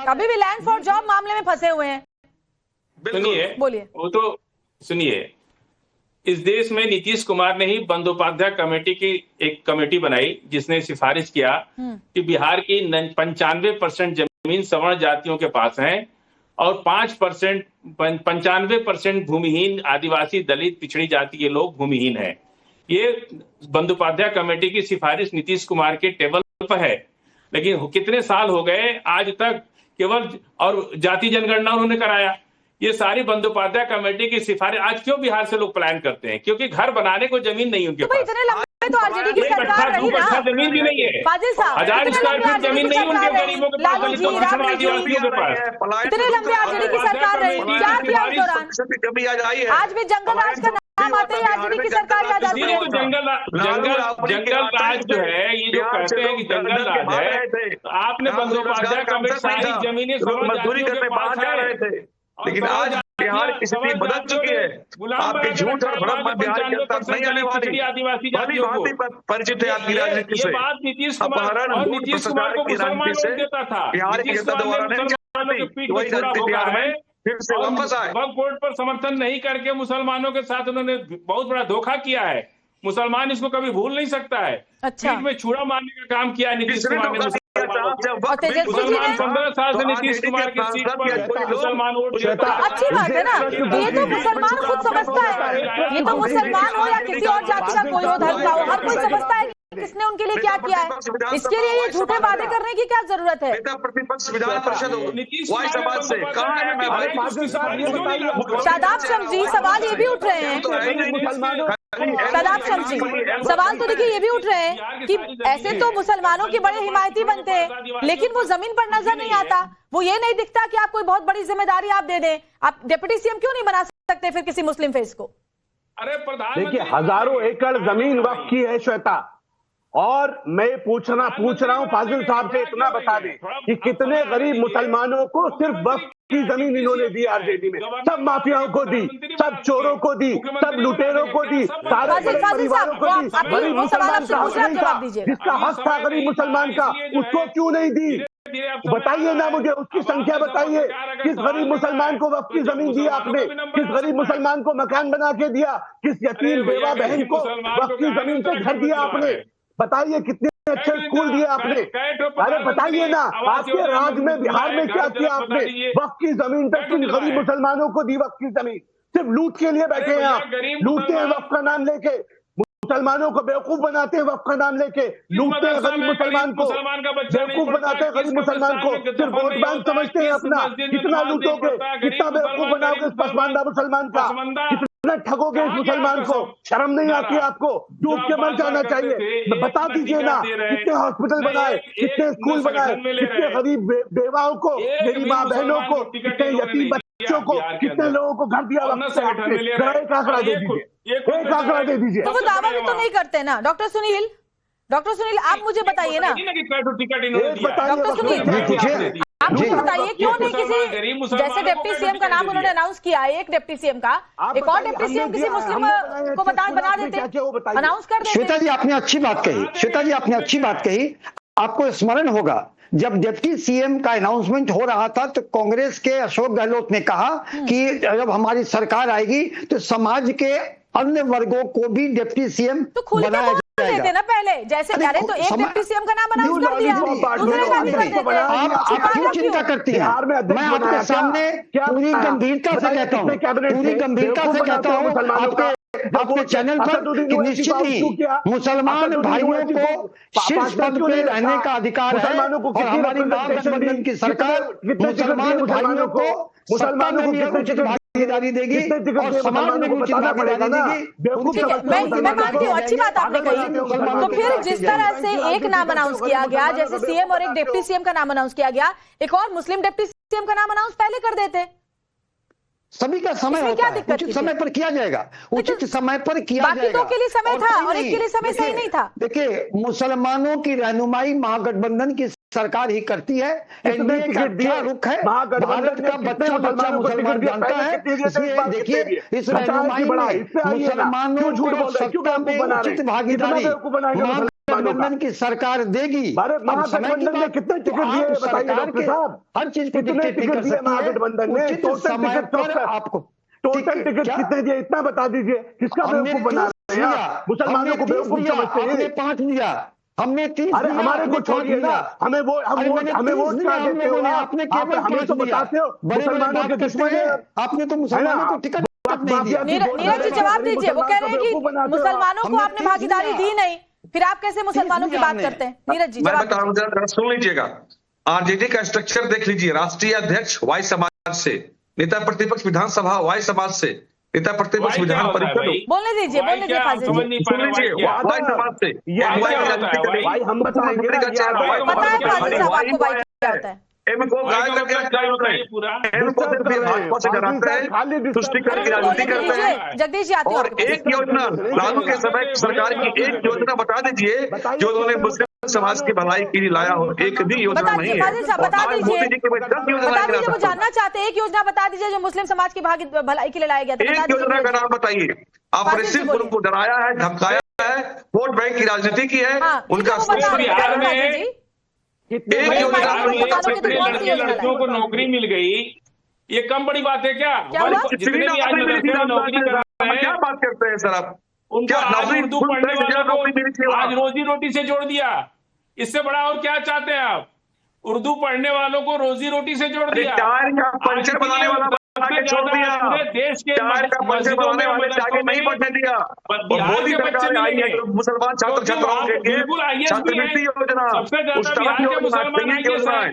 अभी भी लैंड फॉर जॉब मामले में फंसे हुए हैं। सुनिए, बोलिए। वो तो सुनिए, इस देश में नीतीश कुमार ने ही बंदोपाध्याय कमेटी की एक कमेटी बनाई जिसने सिफारिश किया कि बिहार की 95% जमीन सवर्ण जातियों के पास है और 95% भूमिहीन आदिवासी दलित पिछड़ी जाति के लोग भूमिहीन हैं। ये बंदोपाध्याय कमेटी की सिफारिश नीतीश कुमार के टेबल पर है, लेकिन कितने साल हो गए आज तक केवल, और जाति जनगणना उन्होंने कराया, ये सारी बंदोपाध्याय कमेटी की सिफारिश आज क्यों बिहार से लोग पलायन करते हैं? क्योंकि घर बनाने को जमीन नहीं उनके पास। इतने लंबे तो आरजेडी की सरकार रही ना, जमीन भी नहीं है, फाजिल साहब 1000 स्क्वायर फीट जमीन नहीं उनके गरीबों के पास, दलितों आदिवासियों के पास। इतने लंबे आरजेडी की सरकार रही, क्या किया उस दौरान? आज भी जंगल राज का नाम आते ही आरजेडी की सरकार याद आती है। जंगल राज जो है, ये जो कहते हैं कि जंगल राज है, आपने बंदोपाध्याय कमेटी सारी जमीनें मजदूरी करने बाहर जा रहे थे, लेकिन आज बिहार की स्थिति बदल चुकी है। आपके झूठ और भ्रम में बिहार की जनता नहीं आने वाली। आदिवासी भली भांति परिचित है आपकी राजनीति से। अपहरण, लूट, भ्रष्टाचार की राजनीति से बिहार की जनता दोबारा नहीं चाहती। वही राजनीति बिहार में फिर से वापस आए। वक्फ बोर्ड पर समर्थन नहीं करके मुसलमानों के साथ उन्होंने बहुत बड़ा धोखा किया है। मुसलमान इसको कभी भूल नहीं सकता है। अच्छा, पीठ में छुरा मारने का काम किया है नीतीश कुमार ने। मुसलमान 15 साल से नीतीश कुमार की सीट पर मुसलमान वोट देता है। अच्छी बात है ना, ये तो मुसलमान खुद समझता है। ये तो मुसलमान हो या किसी और जाति का कोई हो, धर्म का हो, हर कोई समझता है किसने उनके लिए क्या किया है। इसके लिए ये झूठे वादे करने की क्या जरूरत है? प्रतिपक्ष विधान परिषद वाई समाज से कहाँ है? मैं भाई शादाब शम्स जी, सवाल ये भी उठ रहे हैं, शादाब शम्स जी, सवाल तो देखिए ये भी उठ रहे हैं कि ऐसे तो मुसलमानों के बड़े हिमायती बनते हैं, लेकिन वो जमीन पर नजर नहीं आता। वो ये नहीं दिखता कि आप कोई बहुत बड़ी जिम्मेदारी आप दे दें। आप डिप्टी सीएम क्यों नहीं बना सकते फिर किसी मुस्लिम फेस को? अरे देखिए, हजारों एकड़ जमीन वक्फ की है श्वेता, और मैं पूछ रहा हूं फाजिल साहब से, इतना बता दें कि कितने गरीब मुसलमानों को सिर्फ वक्फ की जमीन इन्होंने दी आरजेडी में। सब माफियाओं को दी, सब चोरों को दी, सब लुटेरों को दी, सारे परिवारों को दी। गरीब मुसलमान का हक नहीं था, जिसका हक था गरीब मुसलमान का, उसको क्यों नहीं दी? बताइए ना मुझे, उसकी संख्या बताइए। किस गरीब मुसलमान को वक्फ की जमीन दी आपने? किस गरीब मुसलमान को मकान बना के दिया? किस यतीम बेवा बहन को वक्फ की जमीन पे घर दिया आपने? बताइए, कितने अच्छे स्कूल दिए आपने? अरे बताइए ना, आपके राज्य में बिहार में क्या किया आपने? वक्फ की जमीन पे किन गरीब मुसलमानों को दी वक्फ की जमीन? सिर्फ लूट के लिए बैठे हैं आप, लूटते हैं वक्फ का नाम लेके, मुसलमानों को बेवकूफ बनाते हैं वक्फ का नाम लेके, लूटते हैं गरीब मुसलमान को, बेवकूफ बनाते हैं गरीब मुसलमान को, सिर्फ वोट बैंक समझते हैं अपना। कितना लूटोगे, कितना बेवकूफ बनाओगे इस पसमानदा मुसलमान का, कितना ठगोगे इस मुसलमान को? शर्म नहीं आती आपको? डूब के मर जाना चाहिए। बता दीजिए ना, कितने हॉस्पिटल बनाए, कितने स्कूल बनाए, कितने गरीब बेवाओं को, मेरी माँ बहनों को, कितने यतीम बच्चों को, कितने लोगों को घर दिया? एक आंकड़ा दे दीजिए, एक आंकड़ा दे दीजिए। तो वो दावा भी तो नहीं करते ना। डॉक्टर सुनील, आप मुझे बताइए ना, डॉक्टर सुनील आप मुझे बताइए, क्यों नहीं किसी, जैसे डिप्टी सीएम का नाम उन्होंने अनाउंस किया है, एक डिप्टी सीएम का, एक और डिप्टी सीएम किसी मुस्लिम को बना देते, अनाउंस कर देते। श्वेता जी आपने अच्छी बात कही, श्वेता जी आपने अच्छी बात कही। आपको स्मरण होगा, जब डिप्टी सीएम का अनाउंसमेंट हो रहा था तो कांग्रेस के अशोक गहलोत ने कहा कि जब हमारी सरकार आएगी तो समाज के अन्य वर्गों को भी डिप्टी सीएम बनाया देते ना पहले, जैसे पहले तो एक डिप्टी सीएम का नाम अनाउंस कर दिया, दूसरे का भी कर देते हैं। आप क्यों चिंता करती हैं? मैं आपके सामने पूरी गंभीरता से कहता हूँ, पूरी गंभीरता से कहता हूँ आपके चैनल पर कि निश्चित ही मुसलमान भाइयों को शीर्ष पद पे रहने का अधिकार है, और हमारी महागठबंधन की सरकार मुसलमान भाइयों को मुसलमानों को उचित भागीदारी देगी और समाज में उचित भागीदारी देगी। मैं मानती हूँ, अच्छी बात आपने कही। तो फिर जिस तरह से एक नाम अनाउंस किया गया, जैसे सीएम और एक डिप्टी सीएम का नाम अनाउंस किया गया, एक और मुस्लिम डिप्टी सीएम का नाम अनाउंस पहले कर देते। सभी का समय होता है, उचित समय पर किया जाएगा, उचित समय पर किया जाएगा। बाकी दो के लिए समय था और एक के लिए समय सही नहीं था। देखिए, मुसलमानों की रहनुमाई महागठबंधन की सरकार ही करती है। एनडीए का क्या रुख है, भारत का बच्चा बच्चा मुसलमान जानता है। इसलिए देखिए, इस रहनुमाई में मुसलमानों को सत्ता में उचित भागीदारी महागठबंधन की सरकार देगी। महागठबंधन ने कितने टिकट दिए बताइए डॉक्टर साहब? हर चीज को डिक्टेट नहीं कर सकती है महागठबंधन ने। समय पर आपको टोटल टिकट कितने दिए, इतना बता दीजिए। किसका बेवकूफ बना रहे हैं? मुसलमानों को बेवकूफ समझते हैं। 5 दिया, हमने 30। अरे हमारे को छोड़िए ना, हमें वोट क्या देते हो? आपने हमें तो बताते हो मुसलमानों के दुश्मन है। आपने तो मुसलमानों को टिकट नहीं दिया। नीरज जी जवाब दीजिए, वो कह रहे हैं कि मुसलमानों को आपने भागीदारी दी नहीं, फिर आप कैसे मुसलमानों की बात करते हैं? नीरज जी मैं बता रहा हूँ, सुन लीजिएगा। आरजेडी का स्ट्रक्चर देख लीजिए। राष्ट्रीय अध्यक्ष वाई समाज से, नेता प्रतिपक्ष विधानसभा वाई समाज से, नेता प्रतिपक्ष विधान परिषद, बोलने दीजिए फाजिल जी। सुन लीजिए, वाई समाज से वाई की राजनीति कर रही, हम बताएंगे पता है फाजिल साहब आपको वाई क्या होता है? इनको गाय करके इनको सिर्फ भाजपा से डराते हैं, तुष्टिकरण की राजनीति करते हैं। जगदीश जी आते हैं। और एक योजना लालू के समय सरकार की एक योजना बता दीजिए जो उन्होंने मुस्लिम समाज की भलाई के लिए लाया हो, एक भी योजना नहीं है। बता दीजिए, मोदी जी के 10 योजना वो जानना चाहते हैं। एक योजना बता दीजिए जो मुस्लिम समाज की भलाई के लिए लाया गया था। एक योजना का नाम बताइए। आपने सिर्फ उनको डराया है, धमकाया है, वोट बैंक की राजनीति की है। उनका बिहार में लड़कियों को नौकरी मिल गई, ये कम बड़ी बात है क्या? जितने भी आज मदरसे में नौकरी कर रहे हैं, क्या बात करते हैं सर आप? उनका उर्दू पढ़ने वालों को आज रोजी रोटी से जोड़ दिया। इससे बड़ा और क्या चाहते हैं आप? उर्दू पढ़ने वालों को रोजी रोटी से जोड़ दिया। चार का पंचर बनाने वाला छोड़ दिया, देश के चार का पंचर बनाने वाले आगे नहीं बढ़ने दिया। मोदी सरकार आई है मुसलमान छात्र छात्राओं के लिए छात्रवृत्ति योजना, उस तरह की योजना है,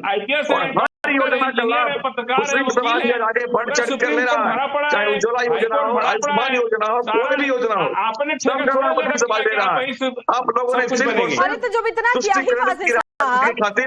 योजना का लाभ मुस्लिम समाज के आगे बढ़ चढ़ कर ले रहा है। चाहे उज्ज्वला योजना हो, आयुष्मान योजना हो, कोई भी योजना हो, सब का लाभ मुस्लिम समाज ले रहा है। आप लोगों ने सिर्फ अरे तो जब इतना किया ही फाजिल साहब,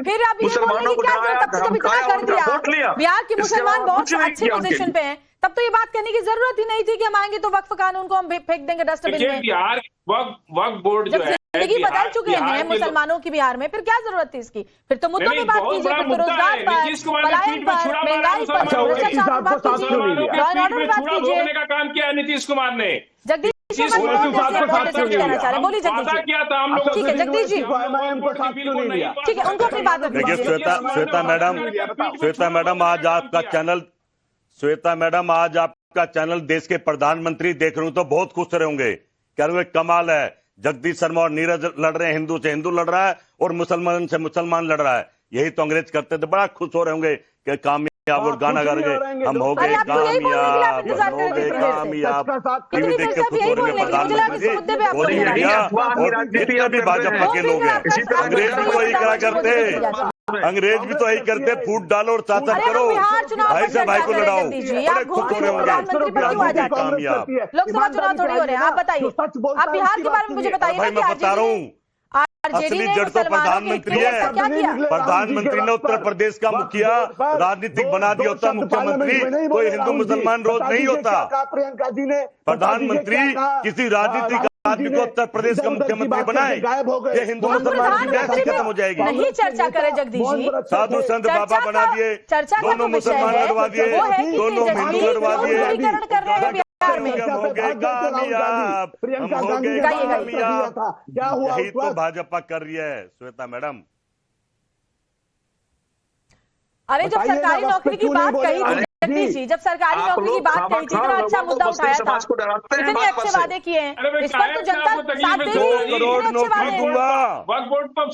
फिर आप ये बोलने की क्या जरूरत? तब तो जब इतना कर दिया, बिहार के मुसलमान बहुत अच्छी पोजीशन पे हैं, तब तो ये बात करने की जरूरत ही नहीं थी कि हम आएंगे तो वक्फ कानून को हम फेंक देंगे डस्टबिन में। बिहार वक्फ बोर्ड जो है, जिंदगी बदल चुके हैं मुसलमानों की बिहार में, फिर क्या जरूरत थी इसकी? फिर तो मुद्दों पे बात कीजिए, फिर तो रोजगार पर, पलायन पर, महंगाई पर, बात कीजिए, लॉ एंड ऑर्डर बात कीजिए। का काम किया है नीतीश कुमार ने। जगदीश कहना चाह रहे, बोलिए जगदीश जी। ठीक है जगदीश जी, ठीक है, उनको अपनी बात देखिए श्वेता मैडम आज आपका चैनल देश के प्रधानमंत्री देख रहे हो तो बहुत खुश रहे होंगे, कह रहे कमाल है, जगदीश शर्मा और नीरज लड़ रहे हैं, हिंदू से हिंदू लड़ रहा है और मुसलमान से मुसलमान लड़ रहा है। यही तो अंग्रेज करते थे, बड़ा खुश हो रहे होंगे कि कामयाब और गाना गा रहे हम हो गए कामयाब, टीवी देख के खुश हो रहे प्रधानमंत्री मोदी इंडिया। और जितने भी भाजपा के लोग हैं, अंग्रेज भी तो यही कहा करते, अंग्रेज भी तो यही करते, फूट डालो और शासन करो, भाई से भाई को लड़ाओ, बड़े खुश हो रहे होंगे कामयाब। लोकसभा चुनाव थोड़ी हो रहे हैं, आप बताइए, आप बिहार के बारे में मुझे बताइए। भाई मैं बता रहा हूँ, असली जड़ तो प्रधानमंत्री है। प्रधानमंत्री ने उत्तर प्रदेश का मुखिया राजनीतिक बना दिया होता मुख्यमंत्री, कोई हिंदू मुसलमान रोज नहीं होता। प्रधानमंत्री किसी राजनीतिक आदमी को उत्तर प्रदेश का मुख्यमंत्री बनाए, ये हिंदू मुसलमान की बहस खत्म हो जाएगी। नहीं चर्चा करें जगदीश जी, साधु संत बाबा बना दिए, दोनों मुसलमान लड़वा दिए, दोनों हिंदू लड़वा दिए, हो गए कामयाब, हम हो गए कामयाब। यही तो भाजपा कर रही है श्वेता मैडम। अरे जब सरकारी नौकरी की बात कही थी जगदीश जी, जब सरकारी नौकरी की बात कही थी, इतना अच्छा मुद्दा उठाया था, इतने अच्छे वादे किए हैं, इस पर तो जनता साथ दे रही है। 2 करोड़ नौकरी दूंगा,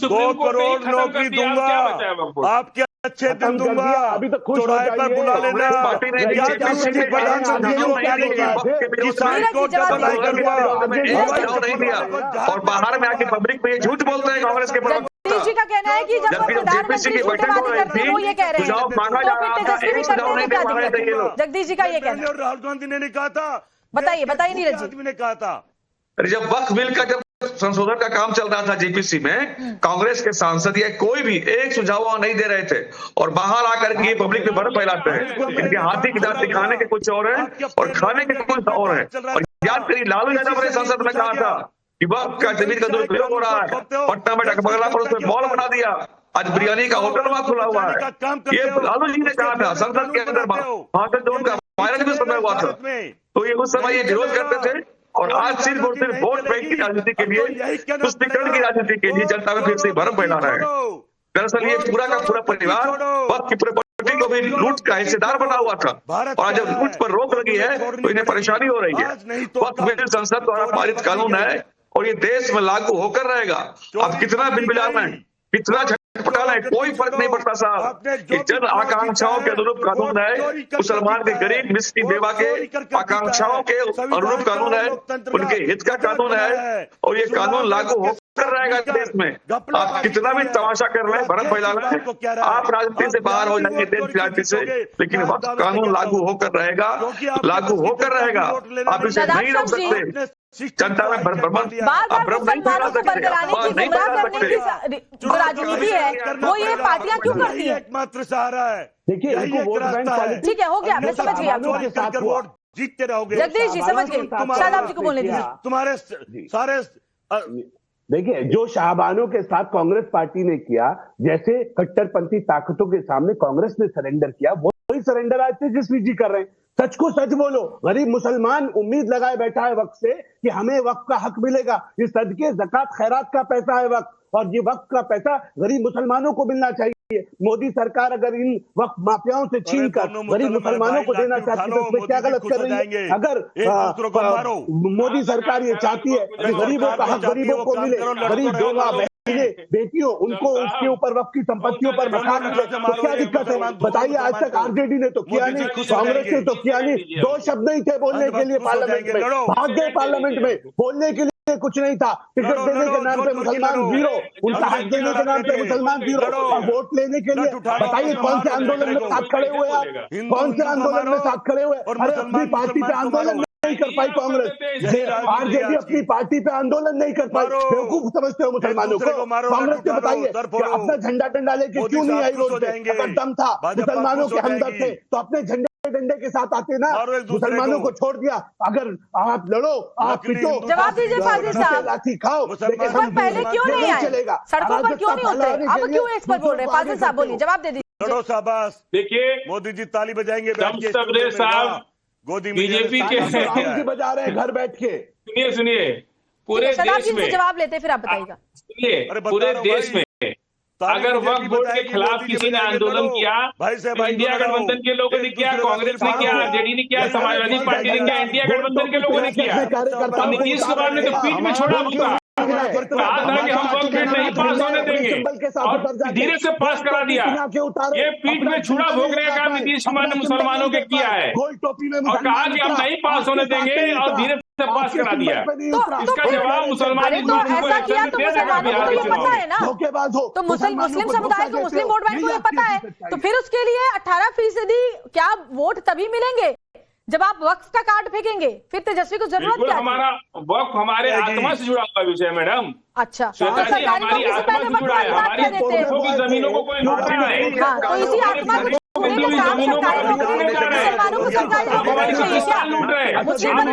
2 करोड़ नौकरी दूंगा, आपके अच्छे दिन दूंगा, चौराहे पर बुला लेना, किसान को डबल करूंगा। और बाहर में आके पब्लिक में झूठ बोलते हैं कांग्रेस के प्रवक्ता। जगदीश जी का कहना है कि जब प्रधानमंत्री झूठेबाजी करते हैं वो ये कह रहे हैं, तो फिर तेजस्वी भी करते हैं, क्या दिक्कत है? जगदीश जी का ये कहना है। राहुल गांधी ने कहा था, बताइए नीरज जी। आदमी ने कहा था, जब वक्फ बिल का जब संशोधन का काम चल रहा था जेपीसी में, कांग्रेस के सांसद या कोई भी एक सुझाव नहीं दे रहे थे और बाहर आकर के ये पब्लिक में भ्रम फैलाते हैं। इनके हाथी की दांत दिखाने के कुछ और है और खाने के कुछ और है। और याद करिए लालू यादव ने संसद में कहा था कि वक्फ का जमीन का दुरुपयोग हो रहा है, पटना में डकबगला पर उसमें मॉल बना दिया, आज बिरयानी का होटल वहां खुला हुआ है। ये लालू जी ने कहा था संसद के अंदर, भाषण जो उनका वायरल भी समय हुआ था, तो ये उस समय ये विरोध करते थे। और आज सिर्फ और सिर्फ वोट बैंक की राजनीति के लिए, तुष्टिकरण की राजनीति के लिए जनता में फिर से भ्रम फैला रहा है। दरअसल ये पूरा का पूरा परिवार वक्त की प्रॉपर्टी को भी लूट का हिस्सेदार बना हुआ था और आज जब लूट पर रोक लगी है तो इन्हें परेशानी हो रही है। वक्त बिल संसद द्वारा पारित कानून है और ये देश में लागू होकर रहेगा। अब कितना बिल बिलाना है, कितना झटपटाना है, कोई फर्क नहीं पड़ता साहब। ये जन आकांक्षाओं के अनुरूप कानून है, मुसलमान के गरीब मिस्किन बेवा के आकांक्षाओं के अनुरूप कानून है, उनके हित का कानून है और ये कानून लागू हो कर रहेगा देश में। आप कितना भी तमाशा कर रहे हैं, भरत फैलाना है, आप राजनीति से बाहर हो जाएंगे देश से, लेकिन वक्त कानून लागू होकर रहेगा, लागू होकर रहेगा। आप इसे नहीं रोक सकते। जनता में भ्रम नहीं फैला सकते, नहीं फैला सकते। जो राजनीति है वो ये पार्टियां क्यों करती है? एकमात्र सहारा है। देखिए ठीक है, हो गया, मैं समझ गई आपकी बात। जीतते रहोगे। जगदीश जी समझ गए, शादाब जी को बोलने दीजिए। तुम्हारे सारे देखिए, जो शाहबानों के साथ कांग्रेस पार्टी ने किया, जैसे कट्टरपंथी ताकतों के सामने कांग्रेस ने सरेंडर किया, वही सरेंडर आज तेजस्वी जी कर रहे हैं। सच को सच बोलो, गरीब मुसलमान उम्मीद लगाए बैठा है वक्त से कि हमें वक्त का हक मिलेगा। ये सदके ज़कात खैरात का पैसा है वक्त, और ये वक्त का पैसा गरीब मुसलमानों को मिलना चाहिए। मोदी सरकार अगर इन वक्त माफियाओं से छीन कर गरीब मुसलमानों को देना चाहती है तो उसमें क्या गलत कर रही है? अगर मोदी सरकार ये चाहती है कि गरीबों का हक गरीबों को मिले, गरीब बेवा बेटियों उनको उसके ऊपर वक्त की संपत्तियों पर मकान मिले, तो क्या दिक्कत है? बताइए, आज तक आरजेडी ने तो किया नहीं, कांग्रेस ने तो किया नहीं। दो शब्द नहीं थे बोलने के लिए पार्लियामेंट में, भाग गए पार्लियामेंट में, बोलने के लिए कुछ नहीं था। टिकट देने के नाम पे मुसलमान जीरो, उनका हक देने के नाम पे मुसलमान जीरो, और वोट लेने के लिए बताइए कौन से आंदोलन में साथ खड़े हुए आप? कौन से आंदोलन में साथ खड़े हुए? अरे अपनी पार्टी पे आंदोलन नहीं कर पाई कांग्रेस, आरजेडी अपनी पार्टी पे आंदोलन नहीं कर पाई। बेवकूफ समझते हो मुसलमानों को? कांग्रेस के बताइए अपना झंडा डंडा लेके क्यों नहीं आई रोड पे? अगर दम था, मुसलमानों के हमदर्द थे तो अपने झंडे डंडे के साथ आते ना, मुसलमानों को छोड़ दिया। अगर आप लड़ो, आप पिटो, जवाब दीजिए फाजिल साहब, लाठी खाओ, लेकिन पहले क्यों नहीं आए? चलेगा, सड़कों पर क्यों नहीं उतरे? अब क्यों इस पर बोल रहे हैं? फाजिल साहब बोलिए, जवाब दे दीजिए। लड़ो शाबाश। देखिए, मोदी जी ताली बजाएंगे, साहब बीजेपी के बजा रहे हैं घर बैठ के। सुनिए, पूरे देश में जवाब लेते फिर आप बताइएगा। सुनिए, पूरे देश में अगर वक्फ बोर्ड के खिलाफ किसी ने आंदोलन किया, इंडिया गठबंधन के लोगों ने किया, कांग्रेस ने किया, आरजेडी ने किया, समाजवादी पार्टी ने किया, इंडिया गठबंधन के लोगों ने किया, और नीतीश कुमार ने तो पीठ में छोड़ा होगा, कहा था कि हम वक्फ बिल नहीं पास होने देंगे, और धीरे से पास करा दिया। ये पीठ में छुड़ा भोगने का काम नीतीश कुमार ने मुसलमानों के किया है, और कहा कि हम नहीं पास होने देंगे, और धीरे से पास करा दिया। इसका जवाब मुसलमान ऐसा किया तो मुसलमानों को ये पता है ना, तो मुस्लिम समुदाय को, मुस्लिम वोट बैंक को ये पता है, तो फिर उसके लिए 18% क्या वोट तभी मिलेंगे जब आप वक्फ का कार्ड फेंकेंगे? फिर तेजस्वी को जरूरत क्या? हमारा वक्फ हमारे आत्मा से जुड़ा हुआ विषय है मैडम। अच्छा, हमारी आत्मा से जुड़ा है, हमारी जमीनों को कोई लूट रहा है, तो इसी आत्मा को मुसलमानों को सरकारी नौकरी चाहिए क्या? मुस्लिम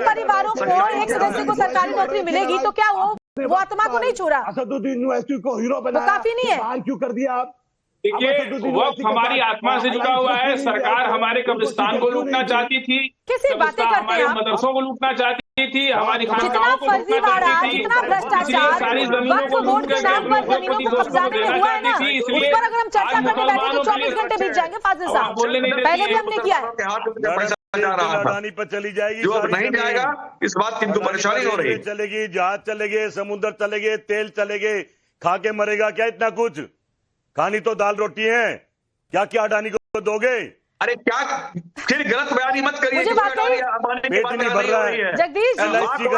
परिवारों को एक सदस्य को सरकारी नौकरी मिलेगी तो क्या वो आत्मा को नहीं छू रहा? असदुद्दीन ओवैसी को हीरो बनाया, काफी नहीं है? क्यों कर दिया आप? देखिए, वक्फ हमारी आत्मा से जुड़ा हुआ है। सरकार हमारे कब्रिस्तान को लूटना चाहती थी, कैसी बातें करते हमारे हैं? मदरसों को लूटना चाहती थी, हमारी जितना फर्जीवाड़ा, जितना भ्रष्टाचार वक्फ बोर्ड के नाम पर जमीनों को कब्जाने में हुआ है ना, उस पर अगर हम चर्चा करने बैठे तो 24 घंटे बीत जाएंगे फाजिल साहब। पहले भी हमने किया है। जा रहा था, पर चली जाएगी, जो अब नहीं जाएगा, इस बात की तो परेशानी हो रही है। चलेगी, जहाज चलेगे, समुद्र चलेगे, तेल चलेगे, खा के मरेगा क्या इतना कुछ? खानी तो दाल रोटी है, क्या क्या अडानी को दोगे? अरे क्या, फिर गलत बयानी मत करिए। पेट नहीं भर रहा है। जगदीश जी, अब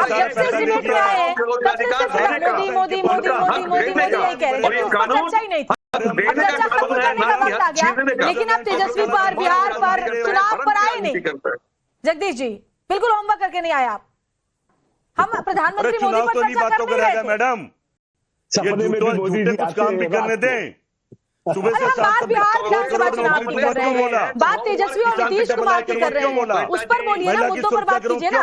जब से डिबेट में आए मोदी यही कह रहे थे, उसका चर्चा ही नहीं थी। अब चर्चा खत्म करने का वक्त आ गया, लेकिन अब तेजस्वी पर, बिहार पर, चुनाव पर आए नहीं। जगदीश जी, बिल्कुल होमवर्क करके नहीं आए आप। हम प्रधानमंत्री मोदी पर चर्चा कर रहे थे मैडम, सपने में भी मोदी जी कुछ काम भी करने दें। सुबह से बात बिहार विधानसभा चुनाव की कर रहे हैं, बात तेजस्वी और नीतीश कुमार की कर रहे हैं, उस पर बोलिए ना, मुद्दों पर बात कीजिए ना।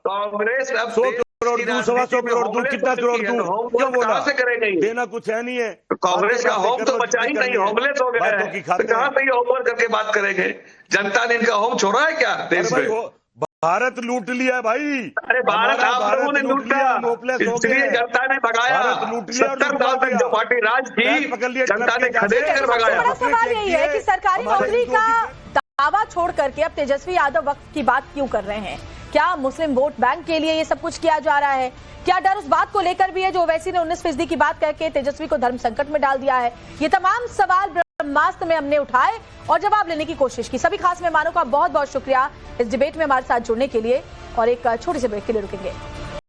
कांग्रेस 100 करोड़ दूं, 125 करोड़ दूं, कितना करोड़ दूं, क्यों बोला? से करेंगे देना कुछ है नहीं है। कांग्रेस का होम तो बचा ही नहीं, होमलेस हो गया है, कहाँ से होमवर्क करके बात करेंगे? जनता ने इनका होम छोड़ा है क्या देश में? भारत लूट लिया भाई। अरे भारत आप लोगों ने लूट लिया, इसलिए जनता ने भगाया। 70 साल तक जो पार्टी राज की, जनता ने खदेड़ कर भगाया। बड़ा सवाल यही है कि सरकारी नौकरी का दावा छोड़ करके अब तेजस्वी यादव वक्त की बात क्यों कर रहे हैं? क्या मुस्लिम वोट बैंक के लिए ये सब कुछ किया जा रहा है? क्या डर उस बात को लेकर भी है जो ओवैसी ने 19% की बात करके तेजस्वी को धर्म संकट में डाल दिया है? ये तमाम सवाल ब्रह्मास्त्र में हमने उठाए और जवाब लेने की कोशिश की। सभी खास मेहमानों का बहुत बहुत शुक्रिया इस डिबेट में हमारे साथ जुड़ने के लिए, और एक छोटे से ब्रेक के लिए रुकेंगे।